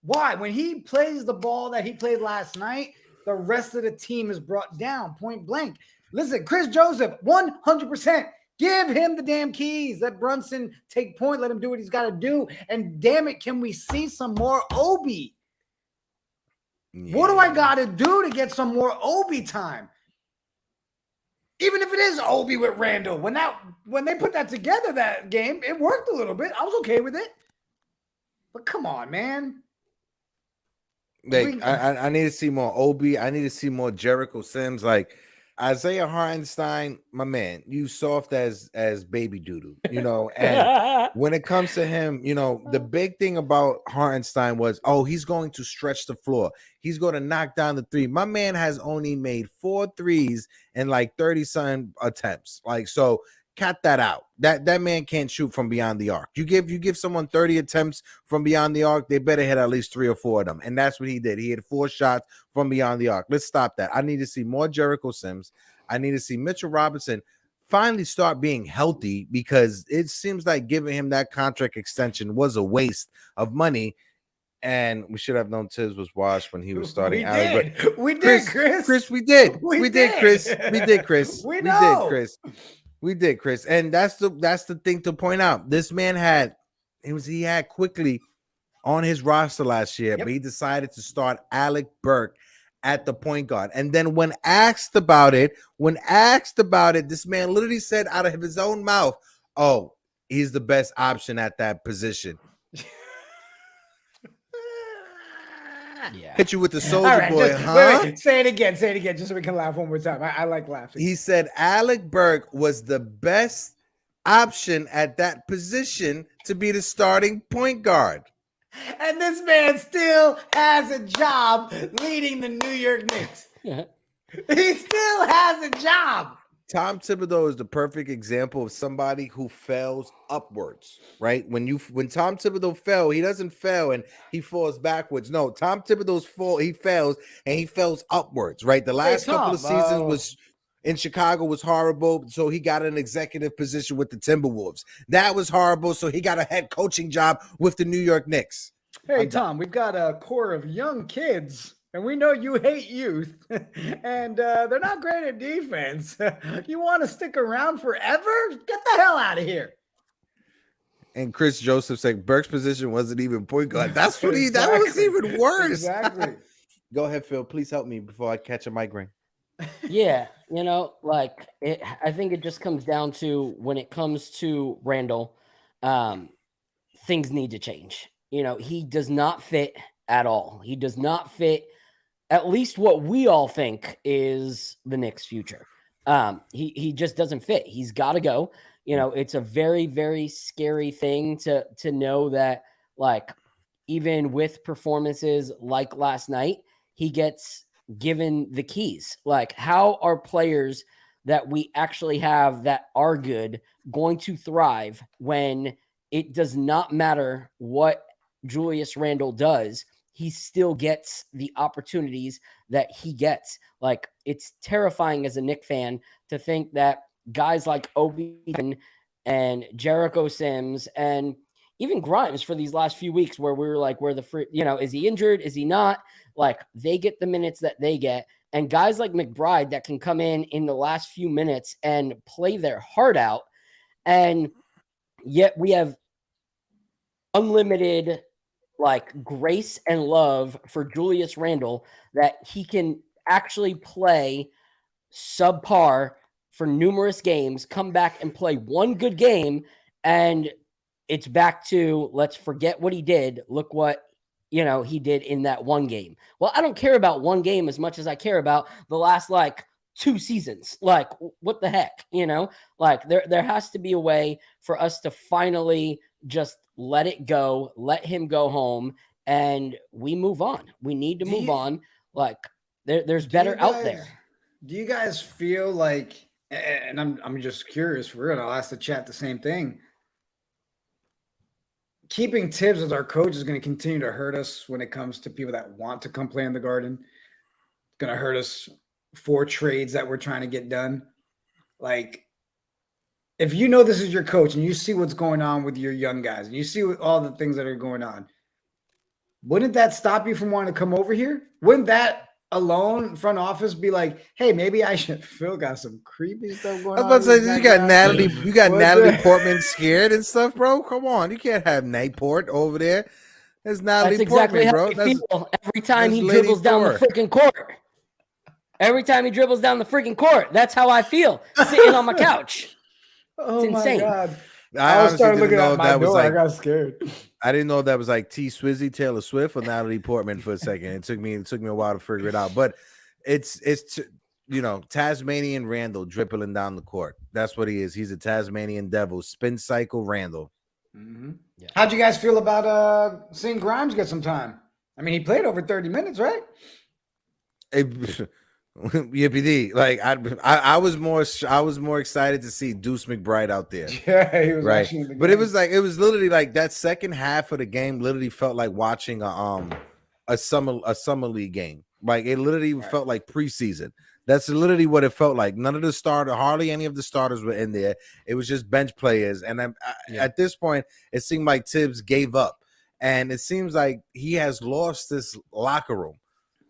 Why? When he plays the ball that he played last night, the rest of the team is brought down point blank. Listen, Chris Joseph, 100%. Give him the damn keys. Let Brunson take point. Let him do what he's got to do. And damn it, can we see some more Obi? Yeah. What do I got to do to get some more Obi time? Even if it is Obi with Randle. When they put that together, that game, it worked a little bit. I was okay with it. But come on, man. Like, I need to see more Obi. I need to see more Jericho Sims. Like Isaiah Hartenstein, my man, you soft as baby doodoo, you know. And when it comes to him, you know, the big thing about Hartenstein was, he's going to stretch the floor. He's going to knock down the three. My man has only made 4 threes in like 30-something attempts. Like, so cut that out. That man can't shoot from beyond the arc. You give someone 30 attempts from beyond the arc, they better hit at least 3 or 4 of them. And that's what he did. He hit 4 shots from beyond the arc. Let's stop that. I need to see more Jericho Sims. I need to see Mitchell Robinson finally start being healthy, because it seems like giving him that contract extension was a waste of money. And we should have known Tibbs was washed when he was starting out. We did, Chris. We did, Chris. We did, Chris. And that's the thing to point out. This man had Quickly on his roster last year, but he decided to start Alec Burke at the point guard. And then when asked about it, this man literally said out of his own mouth, "Oh, he's the best option at that position." Yeah. Hit you with the Soldier Boy, Wait, say it again, just so we can laugh one more time. I like laughing. He said Alec Burke was the best option at that position to be the starting point guard. And this man still has a job leading the New York Knicks. He still has a job. Tom Thibodeau is the perfect example of somebody who fails upwards, right? When Tom Thibodeau fell, he doesn't fail and he falls backwards. No, Tom Thibodeau's he fails and he fails upwards, right? The last couple of seasons was in Chicago was horrible, so he got an executive position with the Timberwolves. That was horrible, so he got a head coaching job with the New York Knicks. Hey, Tom, we've got a core of young kids. And we know you hate youth, and they're not great at defense. You want to stick around forever? Get the hell out of here. And Chris Joseph said Burke's position wasn't even point guard. That's what that was even worse. Exactly. Go ahead, Phil. Please help me before I catch a migraine. Yeah, you know, like I think it just comes down to when it comes to Randle, things need to change. You know, he does not fit at all. He does not fit at least what we all think is the Knicks' future. He just doesn't fit. He's got to go. You know, it's a very, very scary thing to know that, like, even with performances like last night, he gets given the keys. Like, how are players that we actually have that are good going to thrive when it does not matter what Julius Randle does? He still gets the opportunities that he gets. Like, it's terrifying as a Knicks fan to think that guys like Obi and Jericho Sims and even Grimes for these last few weeks where we were like, is he injured? Is he not? Like, they get the minutes that they get. And guys like McBride that can come in the last few minutes and play their heart out. And yet we have unlimited grace and love for Julius Randle that he can actually play subpar for numerous games, come back and play one good game, and it's back to let's forget what he did. Look what he did in that one game. Well, I don't care about one game as much as I care about the last 2 seasons. Like, what the heck, Like, there has to be a way for us to finally just let it go, let him go home, and we move on. We need to move on. Like, there's better out there. Do you guys feel like, and I'm just curious for real, I'll ask the chat the same thing, keeping Tibbs as our coach is going to continue to hurt us when it comes to people that want to come play in the Garden? It's going to hurt us for trades that we're trying to get done. Like, if you know this is your coach and you see what's going on with your young guys and you see all the things that are going on, wouldn't that stop you from wanting to come over here? Wouldn't that alone front office be like, hey, maybe I should. Phil got some creepy stuff going on. I was about to say, you got Natalie Portman scared and stuff, bro. Come on, you can't have Nate Port over there. That's Natalie exactly Portman, bro. How I feel every time he dribbles down the freaking court. Every time he dribbles down the freaking court, that's how I feel sitting on my couch. Oh it's insane. My God. I started looking at my door. I got scared. I didn't know that was like T Swizzy, Taylor Swift, or Natalie Portman for a second. It took me a while to figure it out. But it's Tasmanian Randall dribbling down the court. That's what he is. He's a Tasmanian devil, spin cycle Randall. Mm-hmm. Yeah. How'd you guys feel about seeing Grimes get some time? I mean, he played over 30 minutes, right? Yippee. Like I was more excited to see Deuce McBride out there. Yeah, he was right. But it was literally like that second half of the game literally felt like watching a summer league game. Like it literally felt like preseason. That's literally what it felt like. Hardly any of the starters were in there. It was just bench players. And at this point, it seemed like Tibbs gave up. And it seems like he has lost this locker room.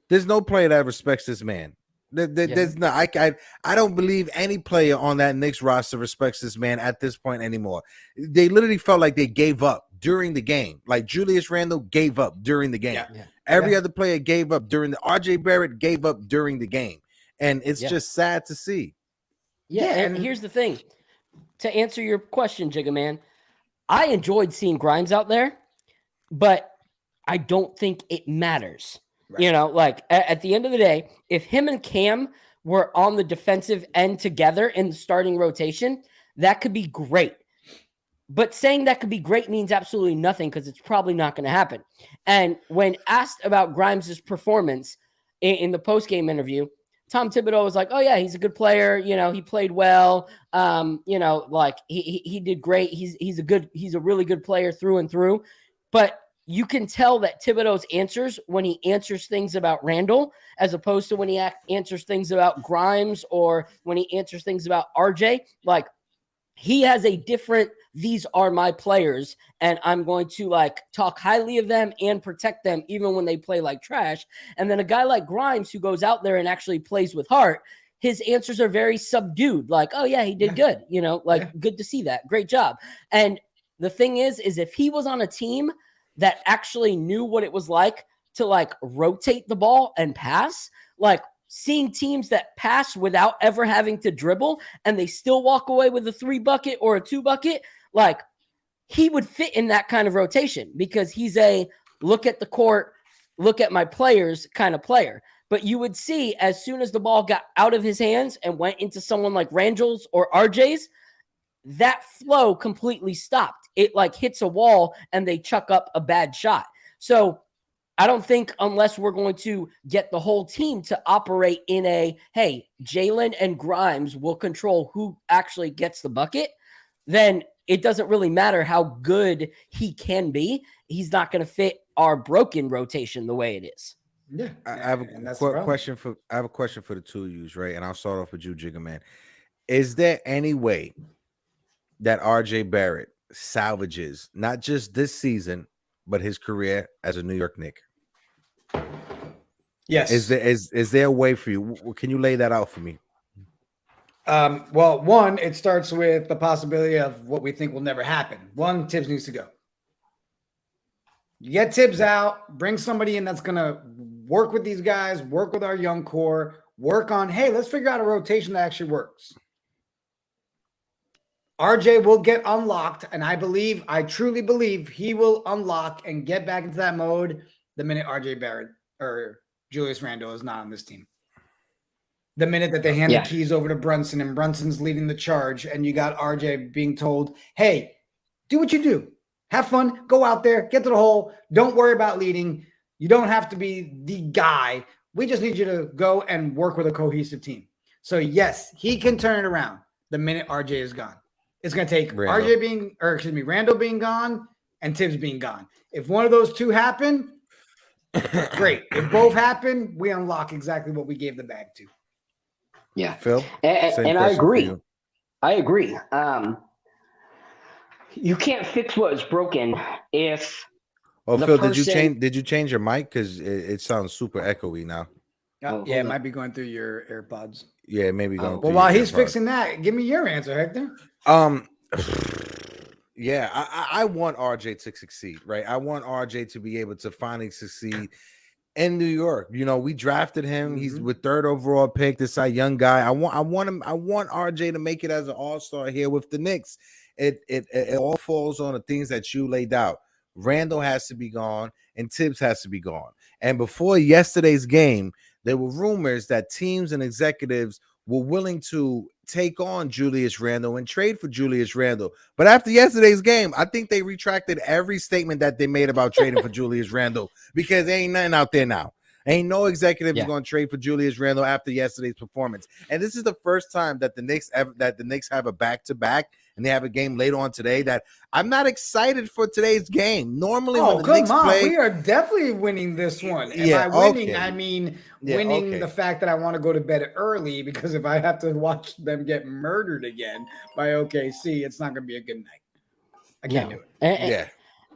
There's no player that respects this man. There's no. I don't believe any player on that Knicks roster respects this man at this point anymore. They literally felt like they gave up during the game. Like Julius Randle gave up during the game. Yeah. Every other player gave up during the. RJ Barrett gave up during the game, and it's just sad to see. Yeah, and here's the thing: to answer your question, Jiggaman, I enjoyed seeing Grimes out there, but I don't think it matters. Right. Like at the end of the day, if him and Cam were on the defensive end together in the starting rotation, that could be great. But saying that could be great means absolutely nothing because it's probably not going to happen. And when asked about Grimes' performance in the post-game interview, Tom Thibodeau was like, oh, yeah, he's a good player. He played well. Like he did great. He's a really good player through and through. But you can tell that Thibodeau's answers when he answers things about Randall, as opposed to when he answers things about Grimes or when he answers things about RJ, like he has a different, these are my players and I'm going to like talk highly of them and protect them even when they play like trash. And then a guy like Grimes who goes out there and actually plays with heart, his answers are very subdued. Like, oh yeah, he did good. Good to see that. Great job. And the thing is if he was on a team that actually knew what it was like to like rotate the ball and pass, like seeing teams that pass without ever having to dribble and they still walk away with a 3-bucket or a 2-bucket, like he would fit in that kind of rotation because he's a look at the court, look at my players kind of player. But you would see as soon as the ball got out of his hands and went into someone like Randall's or RJ's, that flow completely stopped. It like hits a wall and they chuck up a bad shot. So I don't think unless we're going to get the whole team to operate in a, hey, Jalen and Grimes will control who actually gets the bucket, then it doesn't really matter how good he can be. He's not going to fit our broken rotation the way it is. Yeah. I have a question for the two of you, right? And I'll start off with you, Jiggaman. Is there any way that RJ Barrett salvages not just this season, but his career as a New York Knick? Yes. Is there a way for you? Can you lay that out for me? Well, one, it starts with the possibility of what we think will never happen. One, Tibbs needs to go. You get Tibbs out, bring somebody in that's going to work with these guys, work with our young core, work on, hey, let's figure out a rotation that actually works. RJ will get unlocked, and I truly believe he will unlock and get back into that mode the minute RJ Barrett or Julius Randle is not on this team. The minute that they hand the keys over to Brunson and Brunson's leading the charge, and you got RJ being told, hey, do what you do. Have fun. Go out there. Get to the hole. Don't worry about leading. You don't have to be the guy. We just need you to go and work with a cohesive team. So, yes, he can turn it around the minute RJ is gone. It's going to take Randall being gone and Tibbs being gone. If one of those two happen, great. If both happen, we unlock exactly what we gave the bag to. Yeah, Phil, and I agree. I agree. You can't fix what is broken if. Oh, Phil, did you change your mic? Because it sounds super echoey now. Yeah, it might be going through your AirPods. Yeah, maybe going. Well, while he's fixing that, give me your answer, Hector. Yeah, I want RJ to succeed, right? I want RJ to be able to finally succeed in New York. You know, we drafted him. Mm-hmm. He's with 3rd overall pick. This young guy. I want him. I want RJ to make it as an all-star here with the Knicks. It all falls on the things that you laid out. Randall has to be gone and Tibbs has to be gone. And before yesterday's game, there were rumors that teams and executives were willing to take on Julius Randle and trade for Julius Randle. But after yesterday's game, I think they retracted every statement that they made about trading for Julius Randle, because there ain't nothing out there now. Ain't no executive is going to trade for Julius Randle after yesterday's performance. And this is the first time that the Knicks have a back-to-back, and they have a game later on today that I'm not excited for today's game. Normally, when the Knicks play, we are definitely winning this one. And by winning, I mean winning the fact that I want to go to bed early, because if I have to watch them get murdered again by OKC, it's not going to be a good night. I can't do it.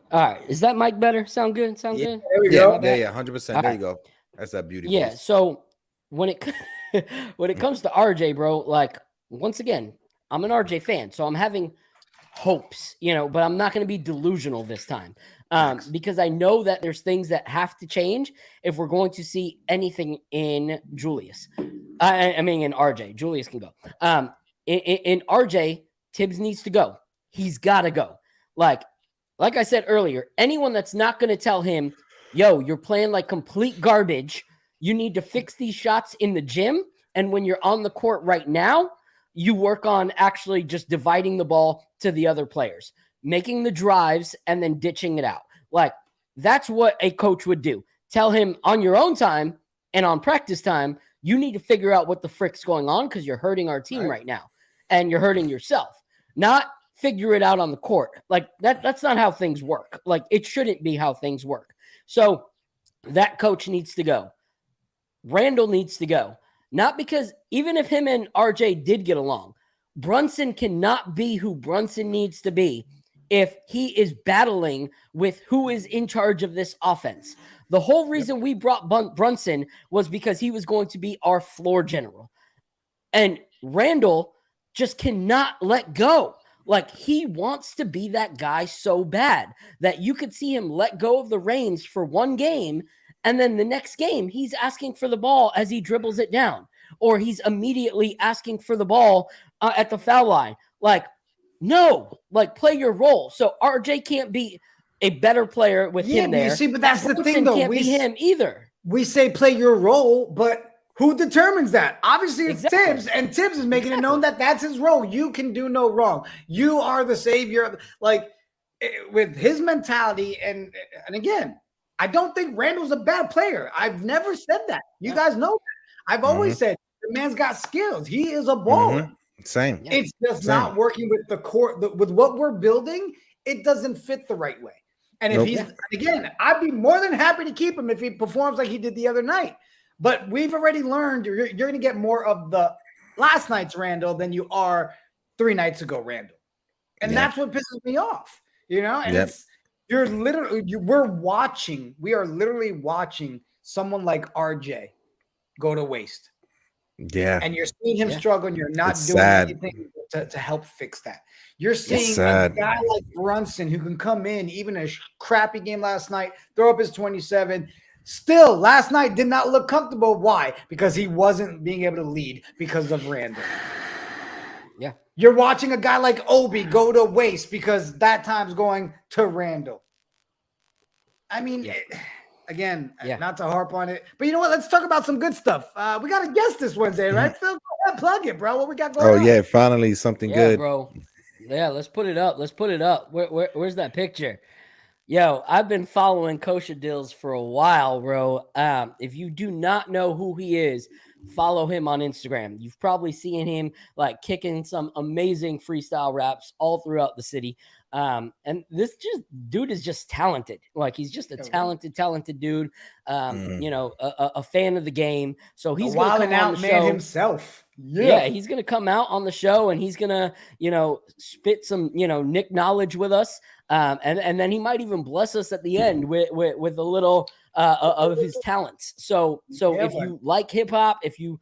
All right. Is that mic better? Sound good? There we go. Yeah, 100%. There you go. That's that beauty. Yeah. Voice. So when it comes to RJ, bro, like, once again, I'm an RJ fan, so I'm having hopes, but I'm not going to be delusional this time, because I know that there's things that have to change if we're going to see anything in Julius. I mean, in RJ. Julius can go. In RJ, Tibbs needs to go. He's got to go. Like I said earlier, anyone that's not going to tell him, yo, you're playing like complete garbage, you need to fix these shots in the gym, and when you're on the court right now, you work on actually just dividing the ball to the other players, making the drives, and then ditching it out. Like, that's what a coach would do. Tell him on your own time and on practice time, you need to figure out what the frick's going on, because you're hurting our team right now, and you're hurting yourself. Not figure it out on the court. Like, that's not how things work. Like, it shouldn't be how things work. So that coach needs to go. Randall needs to go. Not because, even if him and RJ did get along, Brunson cannot be who Brunson needs to be if he is battling with who is in charge of this offense. The whole reason we brought Brunson was because he was going to be our floor general. And Randall just cannot let go. Like, he wants to be that guy so bad that you could see him let go of the reins for one game, and then the next game, he's asking for the ball as he dribbles it down, or he's immediately asking for the ball at the foul line. Like, no, like, play your role. So RJ can't be a better player with him there. You see, but that's the thing, though. Can't be him either. We say play your role, but who determines that? Obviously, it's Tibbs, and Tibbs is making it known that that's his role. You can do no wrong. You are the savior. Like, with his mentality, and again, I don't think Randall's a bad player. I've never said that. You guys know that. I've always said the man's got skills. He is a baller. Same. It's just not working with the court. With what we're building, it doesn't fit the right way. And if again, I'd be more than happy to keep him if he performs like he did the other night. But we've already learned you're going to get more of the last night's Randall than you are 3 nights ago Randall. And that's what pisses me off, And it's, we are literally watching someone like RJ go to waste. Yeah. And you're seeing him struggle, and you're not doing anything to help fix that. You're seeing a guy like Brunson who can come in, even a crappy game last night, throw up his 27. Still, last night did not look comfortable. Why? Because he wasn't being able to lead because of Randall. Yeah. You're watching a guy like Obi go to waste because that time's going to Randall. I mean, again, not to harp on it, but you know what? Let's talk about some good stuff. We got a guest this Wednesday, right? Phil, go ahead, plug it, bro. What we got going on? Oh, yeah, finally something good. Bro. Yeah, let's put it up. Where's that picture? Yo, I've been following Kosher Dills for a while, bro. If you do not know who he is, follow him on Instagram. You've probably seen him like kicking some amazing freestyle raps all throughout the city. And this dude is just talented. Like he's just a talented dude. You know, a fan of the game. So he's gonna come out on the show himself. Yeah, he's gonna come out on the show and he's gonna, you know, spit some, you know, Nick knowledge with us. And then he might even bless us at the end with a little of his talents. So if you like hip hop, if you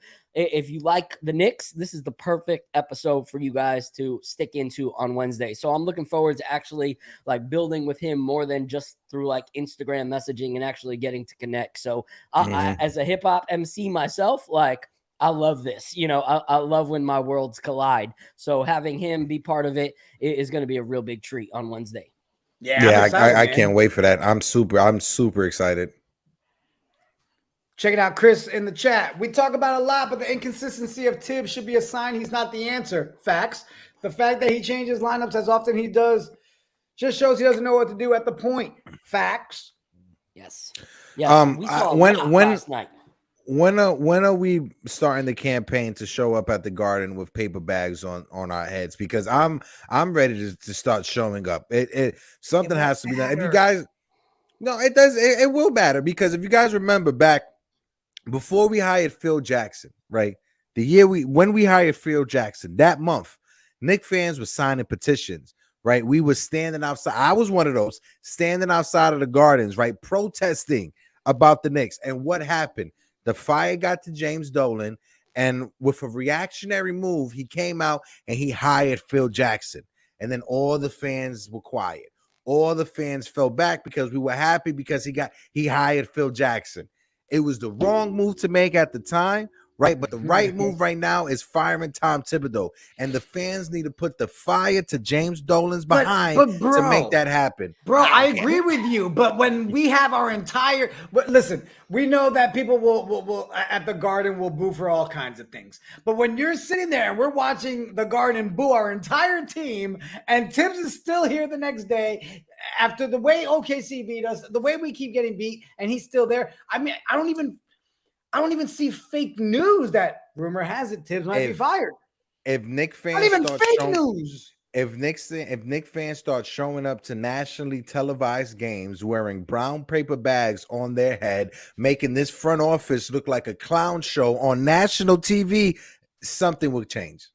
like the Knicks, this is the perfect episode for you guys to stick into on Wednesday. So I'm looking forward to actually like building with him more than just through like Instagram messaging and actually getting to connect. So I, as a hip hop MC myself, like I love this. You know, I love when my worlds collide. So having him be part of it is going to be a real big treat on Wednesday. Yeah, I can't wait for that. I'm super excited. Check it out, Chris, in the chat. We talk about a lot, but the inconsistency of Tibbs should be a sign he's not the answer. Facts. The fact that he changes lineups as often he does just shows he doesn't know what to do at the point. Facts. Yes. Yeah. We saw last night. When are we starting the campaign to show up at the Garden with paper bags on our heads? Because I'm ready to start showing up. Something has to be done. If you guys, no, it does. It will matter because if you guys remember back before we hired Phil Jackson, right? The year when we hired Phil Jackson, that month, Knicks fans were signing petitions, right? We were standing outside. I was one of those standing outside of the Gardens, right, protesting about the Knicks. And what happened? The fire got to James Dolan, and with a reactionary move, he came out and he hired Phil Jackson. And then all the fans were quiet. All the fans fell back because we were happy because he hired Phil Jackson. It was the wrong move to make at the time, right? But the right move right now is firing Tom Thibodeau. And the fans need to put the fire to James Dolan's behind to make that happen. Bro, I agree with you. But when we have our entire – but listen, we know that people will at the Garden will boo for all kinds of things. But when you're sitting there and we're watching the Garden boo our entire team and Tibbs is still here the next day – after the way OKC beat us, the way we keep getting beat, and he's still there. I mean, I don't even see fake news that rumor has it Tibbs might be fired. If Knicks fans not even fake news. If Knicks fans start showing up to nationally televised games wearing brown paper bags on their head, making this front office look like a clown show on national TV, something will change.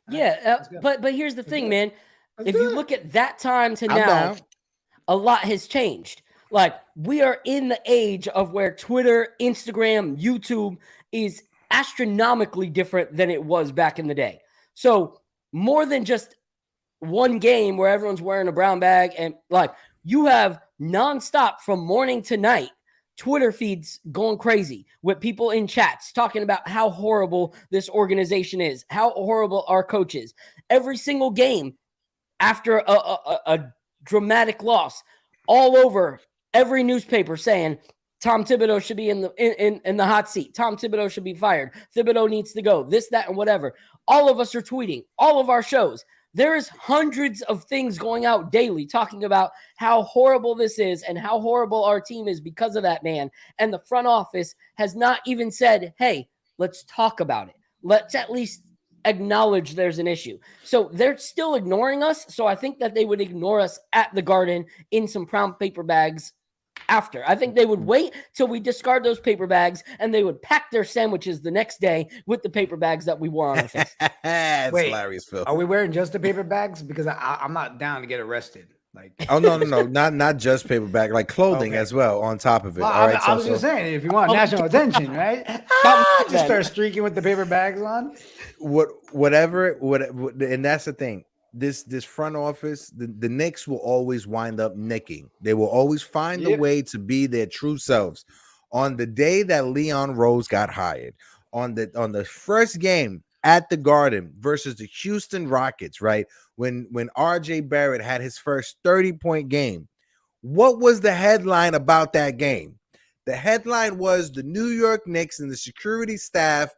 Yeah, but here's the thing, man. If you look at that time to now, a lot has changed. Like we are in the age of where Twitter, Instagram, YouTube is astronomically different than it was back in the day. So more than just one game where everyone's wearing a brown bag and like you have nonstop from morning to night Twitter feeds going crazy with people in chats talking about how horrible this organization is, how horrible our coach is. Every single game after a dramatic loss, all over every newspaper saying Tom Thibodeau should be in the hot seat. Tom Thibodeau should be fired. Thibodeau needs to go. This, that, and whatever. All of us are tweeting. All of our shows. There is hundreds of things going out daily talking about how horrible this is and how horrible our team is because of that man. And the front office has not even said, hey, let's talk about it. Let's at least acknowledge there's an issue. So they're still ignoring us. So I think that they would ignore us at the Garden in some brown paper bags after. I think they would wait till we discard those paper bags and they would pack their sandwiches the next day with the paper bags that we wore on our face. Wait, hilarious, Phil. Are we wearing just the paper bags? Because I'm not down to get arrested. Like, oh no, not just paper bag, like clothing as well on top of it. Well, all right, I was just saying, if you want national attention, right? Just start streaking with the paper bags on. Whatever, and that's the thing. This front office, the Knicks will always wind up nicking. They will always find a way to be their true selves. On the day that Leon Rose got hired, on the first game at the Garden versus the Houston Rockets, right? When RJ Barrett had his first 30-point game, what was the headline about that game? The headline was the New York Knicks and the security staff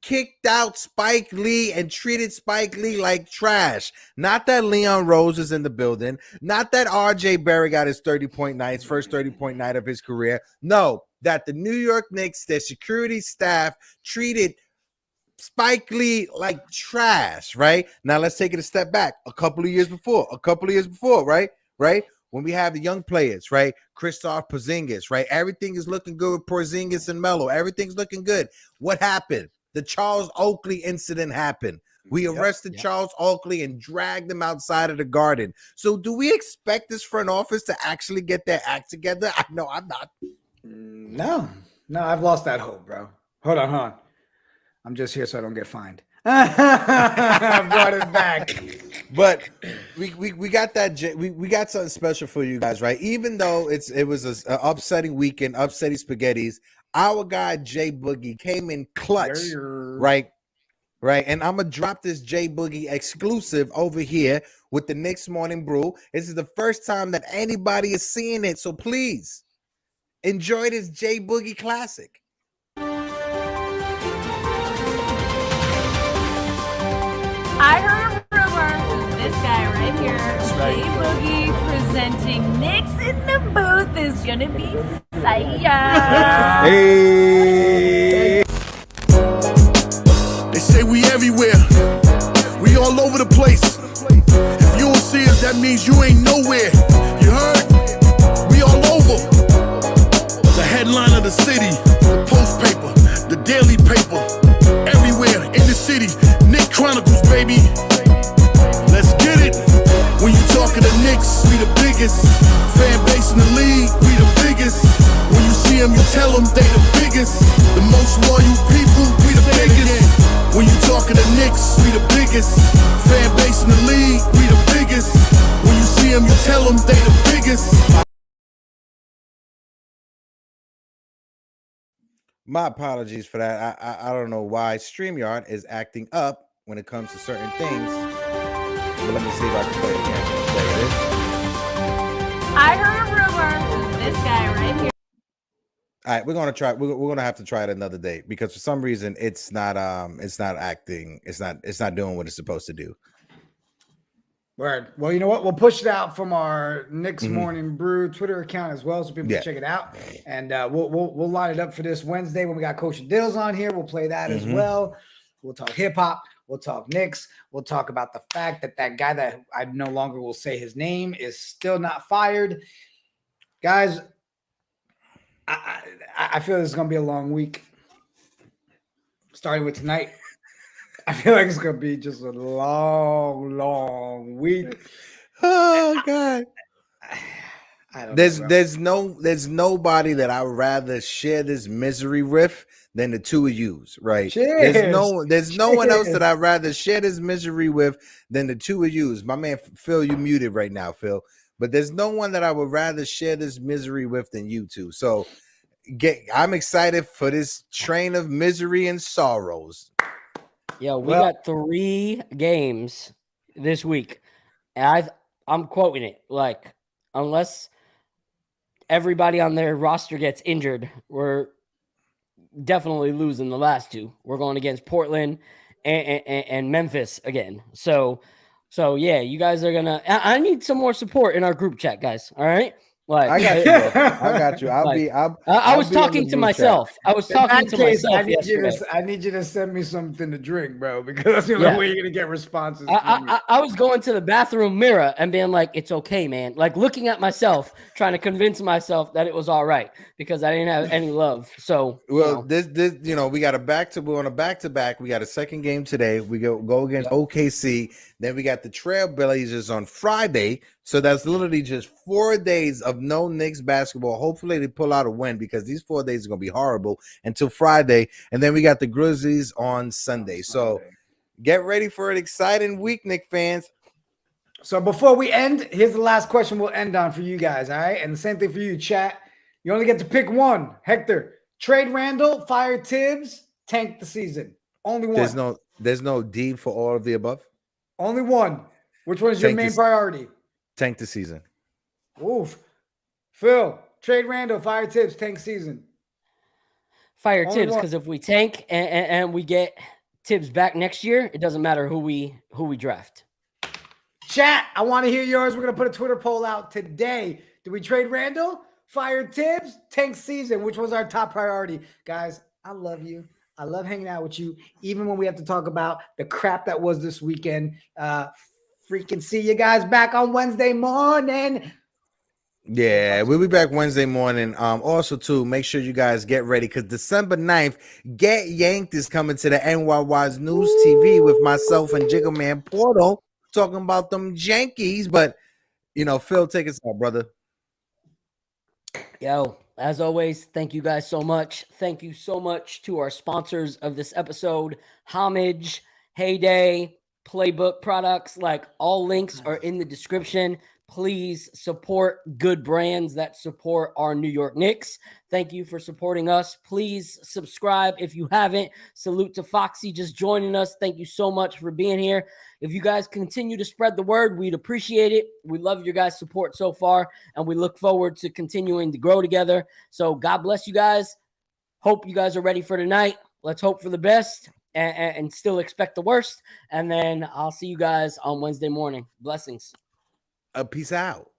kicked out Spike Lee and treated Spike Lee like trash. Not that Leon Rose is in the building. Not that RJ Barry got his 30-point night, his first 30-point night of his career. No, that the New York Knicks, their security staff treated Spike Lee like trash, right? Now let's take it a step back. A couple of years before, right? When we have the young players, right? Kristaps Porzingis, right? Everything is looking good with Porzingis and Melo. Everything's looking good. What happened? The Charles Oakley incident happened. We arrested Charles Oakley and dragged him outside of the Garden. So do we expect this front office to actually get their act together? No, I'm not. No, I've lost that hope, bro. Hold on. I'm just here so I don't get fined. I brought it back. But we got that. We got something special for you guys, right? Even though it was an upsetting weekend, upsetting spaghettis. Our guy Jay Boogie came in clutch, right? And I'm gonna drop this Jay Boogie exclusive over here with the Knicks Morning Brew. This is the first time that anybody is seeing it, so please enjoy this Jay Boogie classic. I heard a rumor. This guy right here, Jay Boogie, presenting Knicks in the booth is gonna be fire. Hey. They say we everywhere. We all over the place. If you don't see us, that means you ain't nowhere. You heard? We all over. The headline of the city, the post paper, the daily paper. Everywhere in the city, Knicks Chronicles, baby. Let's get it. When you talking to Knicks, we the biggest. Fan base in the league, we the biggest. When you see them, you tell them they the biggest. The most loyal people, we the biggest. When you talking to Knicks, we the biggest. Fan base in the league, we the biggest. When you see them, you tell them they the biggest. My apologies for that. I don't know why StreamYard is acting up when it comes to certain things. But let me see if I can play it again. There it is. I heard a rumor. This guy right here. All right, we're gonna try. We're gonna have to try it another day because for some reason it's not acting. It's not doing what it's supposed to do. Word. Well, you know what? We'll push it out from our Knicks Morning Brew Twitter account as well, so people can check it out. And we'll line it up for this Wednesday when we got Coach Dills on here. We'll play that as well. We'll talk hip hop. We'll talk Knicks. We'll talk about the fact that guy that I no longer will say his name is still not fired. Guys, I feel this is going to be a long week. Starting with tonight. I feel like it's going to be just a long week. Oh, God. There's nobody that I would rather share this misery with than the two of yous, right? Cheers. There's no one else that I'd rather share this misery with than the two of yous. My man Phil, you muted right now, Phil. But there's no one that I would rather share this misery with than you two. So I'm excited for this train of misery and sorrows. Yeah, we got 3 games this week. And I'm quoting it, like, unless everybody on their roster gets injured, we're definitely losing the last 2. We're going against Portland and Memphis again. So yeah, you guys are gonna. I need some more support in our group chat, guys. All right, like I got you. Bro. I got you. I was talking to myself. I was talking to myself. I need you to send me something to drink, bro, because that's the only way you're gonna get responses. I was going to the bathroom mirror and being like, "It's okay, man." Like looking at myself, trying to convince myself that it was all right because I didn't have any love. So this we got we're on a back-to-back. We got a second game today. We go against OKC. Then we got the Trailblazers on Friday. So that's literally just 4 days of no Knicks basketball. Hopefully they pull out a win because these 4 days are going to be horrible until Friday. And then we got the Grizzlies on Sunday. So get ready for an exciting week, Knicks fans. So before we end, here's the last question we'll end on for you guys, all right? And the same thing for you, chat. You only get to pick one. Hector, trade Randall, fire Tibbs, tank the season. Only one. There's no D for all of the above? Only one. Which one is your main priority? Tank the season. Oof. Phil, trade Randall, fire Tibbs, tank season. Fire Only Tibbs, one. because if we tank and we get Tibbs back next year, it doesn't matter who we draft. Chat, I want to hear yours. We're going to put a Twitter poll out today. Do we trade Randall, fire Tibbs, tank season? Which was our top priority? Guys, I love you. I love hanging out with you, even when we have to talk about the crap that was this weekend. Freaking see you guys back on Wednesday morning. Yeah, we'll be back Wednesday morning. Also, too, make sure you guys get ready because December 9th, Get Yanked is coming to the NYY's News TV with myself and Jiggaman Porto talking about them Yankees. But, Phil, take us out, brother. Yo, as always, thank you guys so much. Thank you so much to our sponsors of this episode, Homage, Heyday, Playbook Products. Like, all links are in the description. Please support good brands that support our New York Knicks. Thank you for supporting us. Please subscribe if you haven't. Salute to Foxy just joining us. Thank you so much for being here. If you guys continue to spread the word, we'd appreciate it. We love your guys' support so far, and we look forward to continuing to grow together. So God bless you guys. Hope you guys are ready for tonight. Let's hope for the best and still expect the worst. And then I'll see you guys on Wednesday morning. Blessings. Peace out.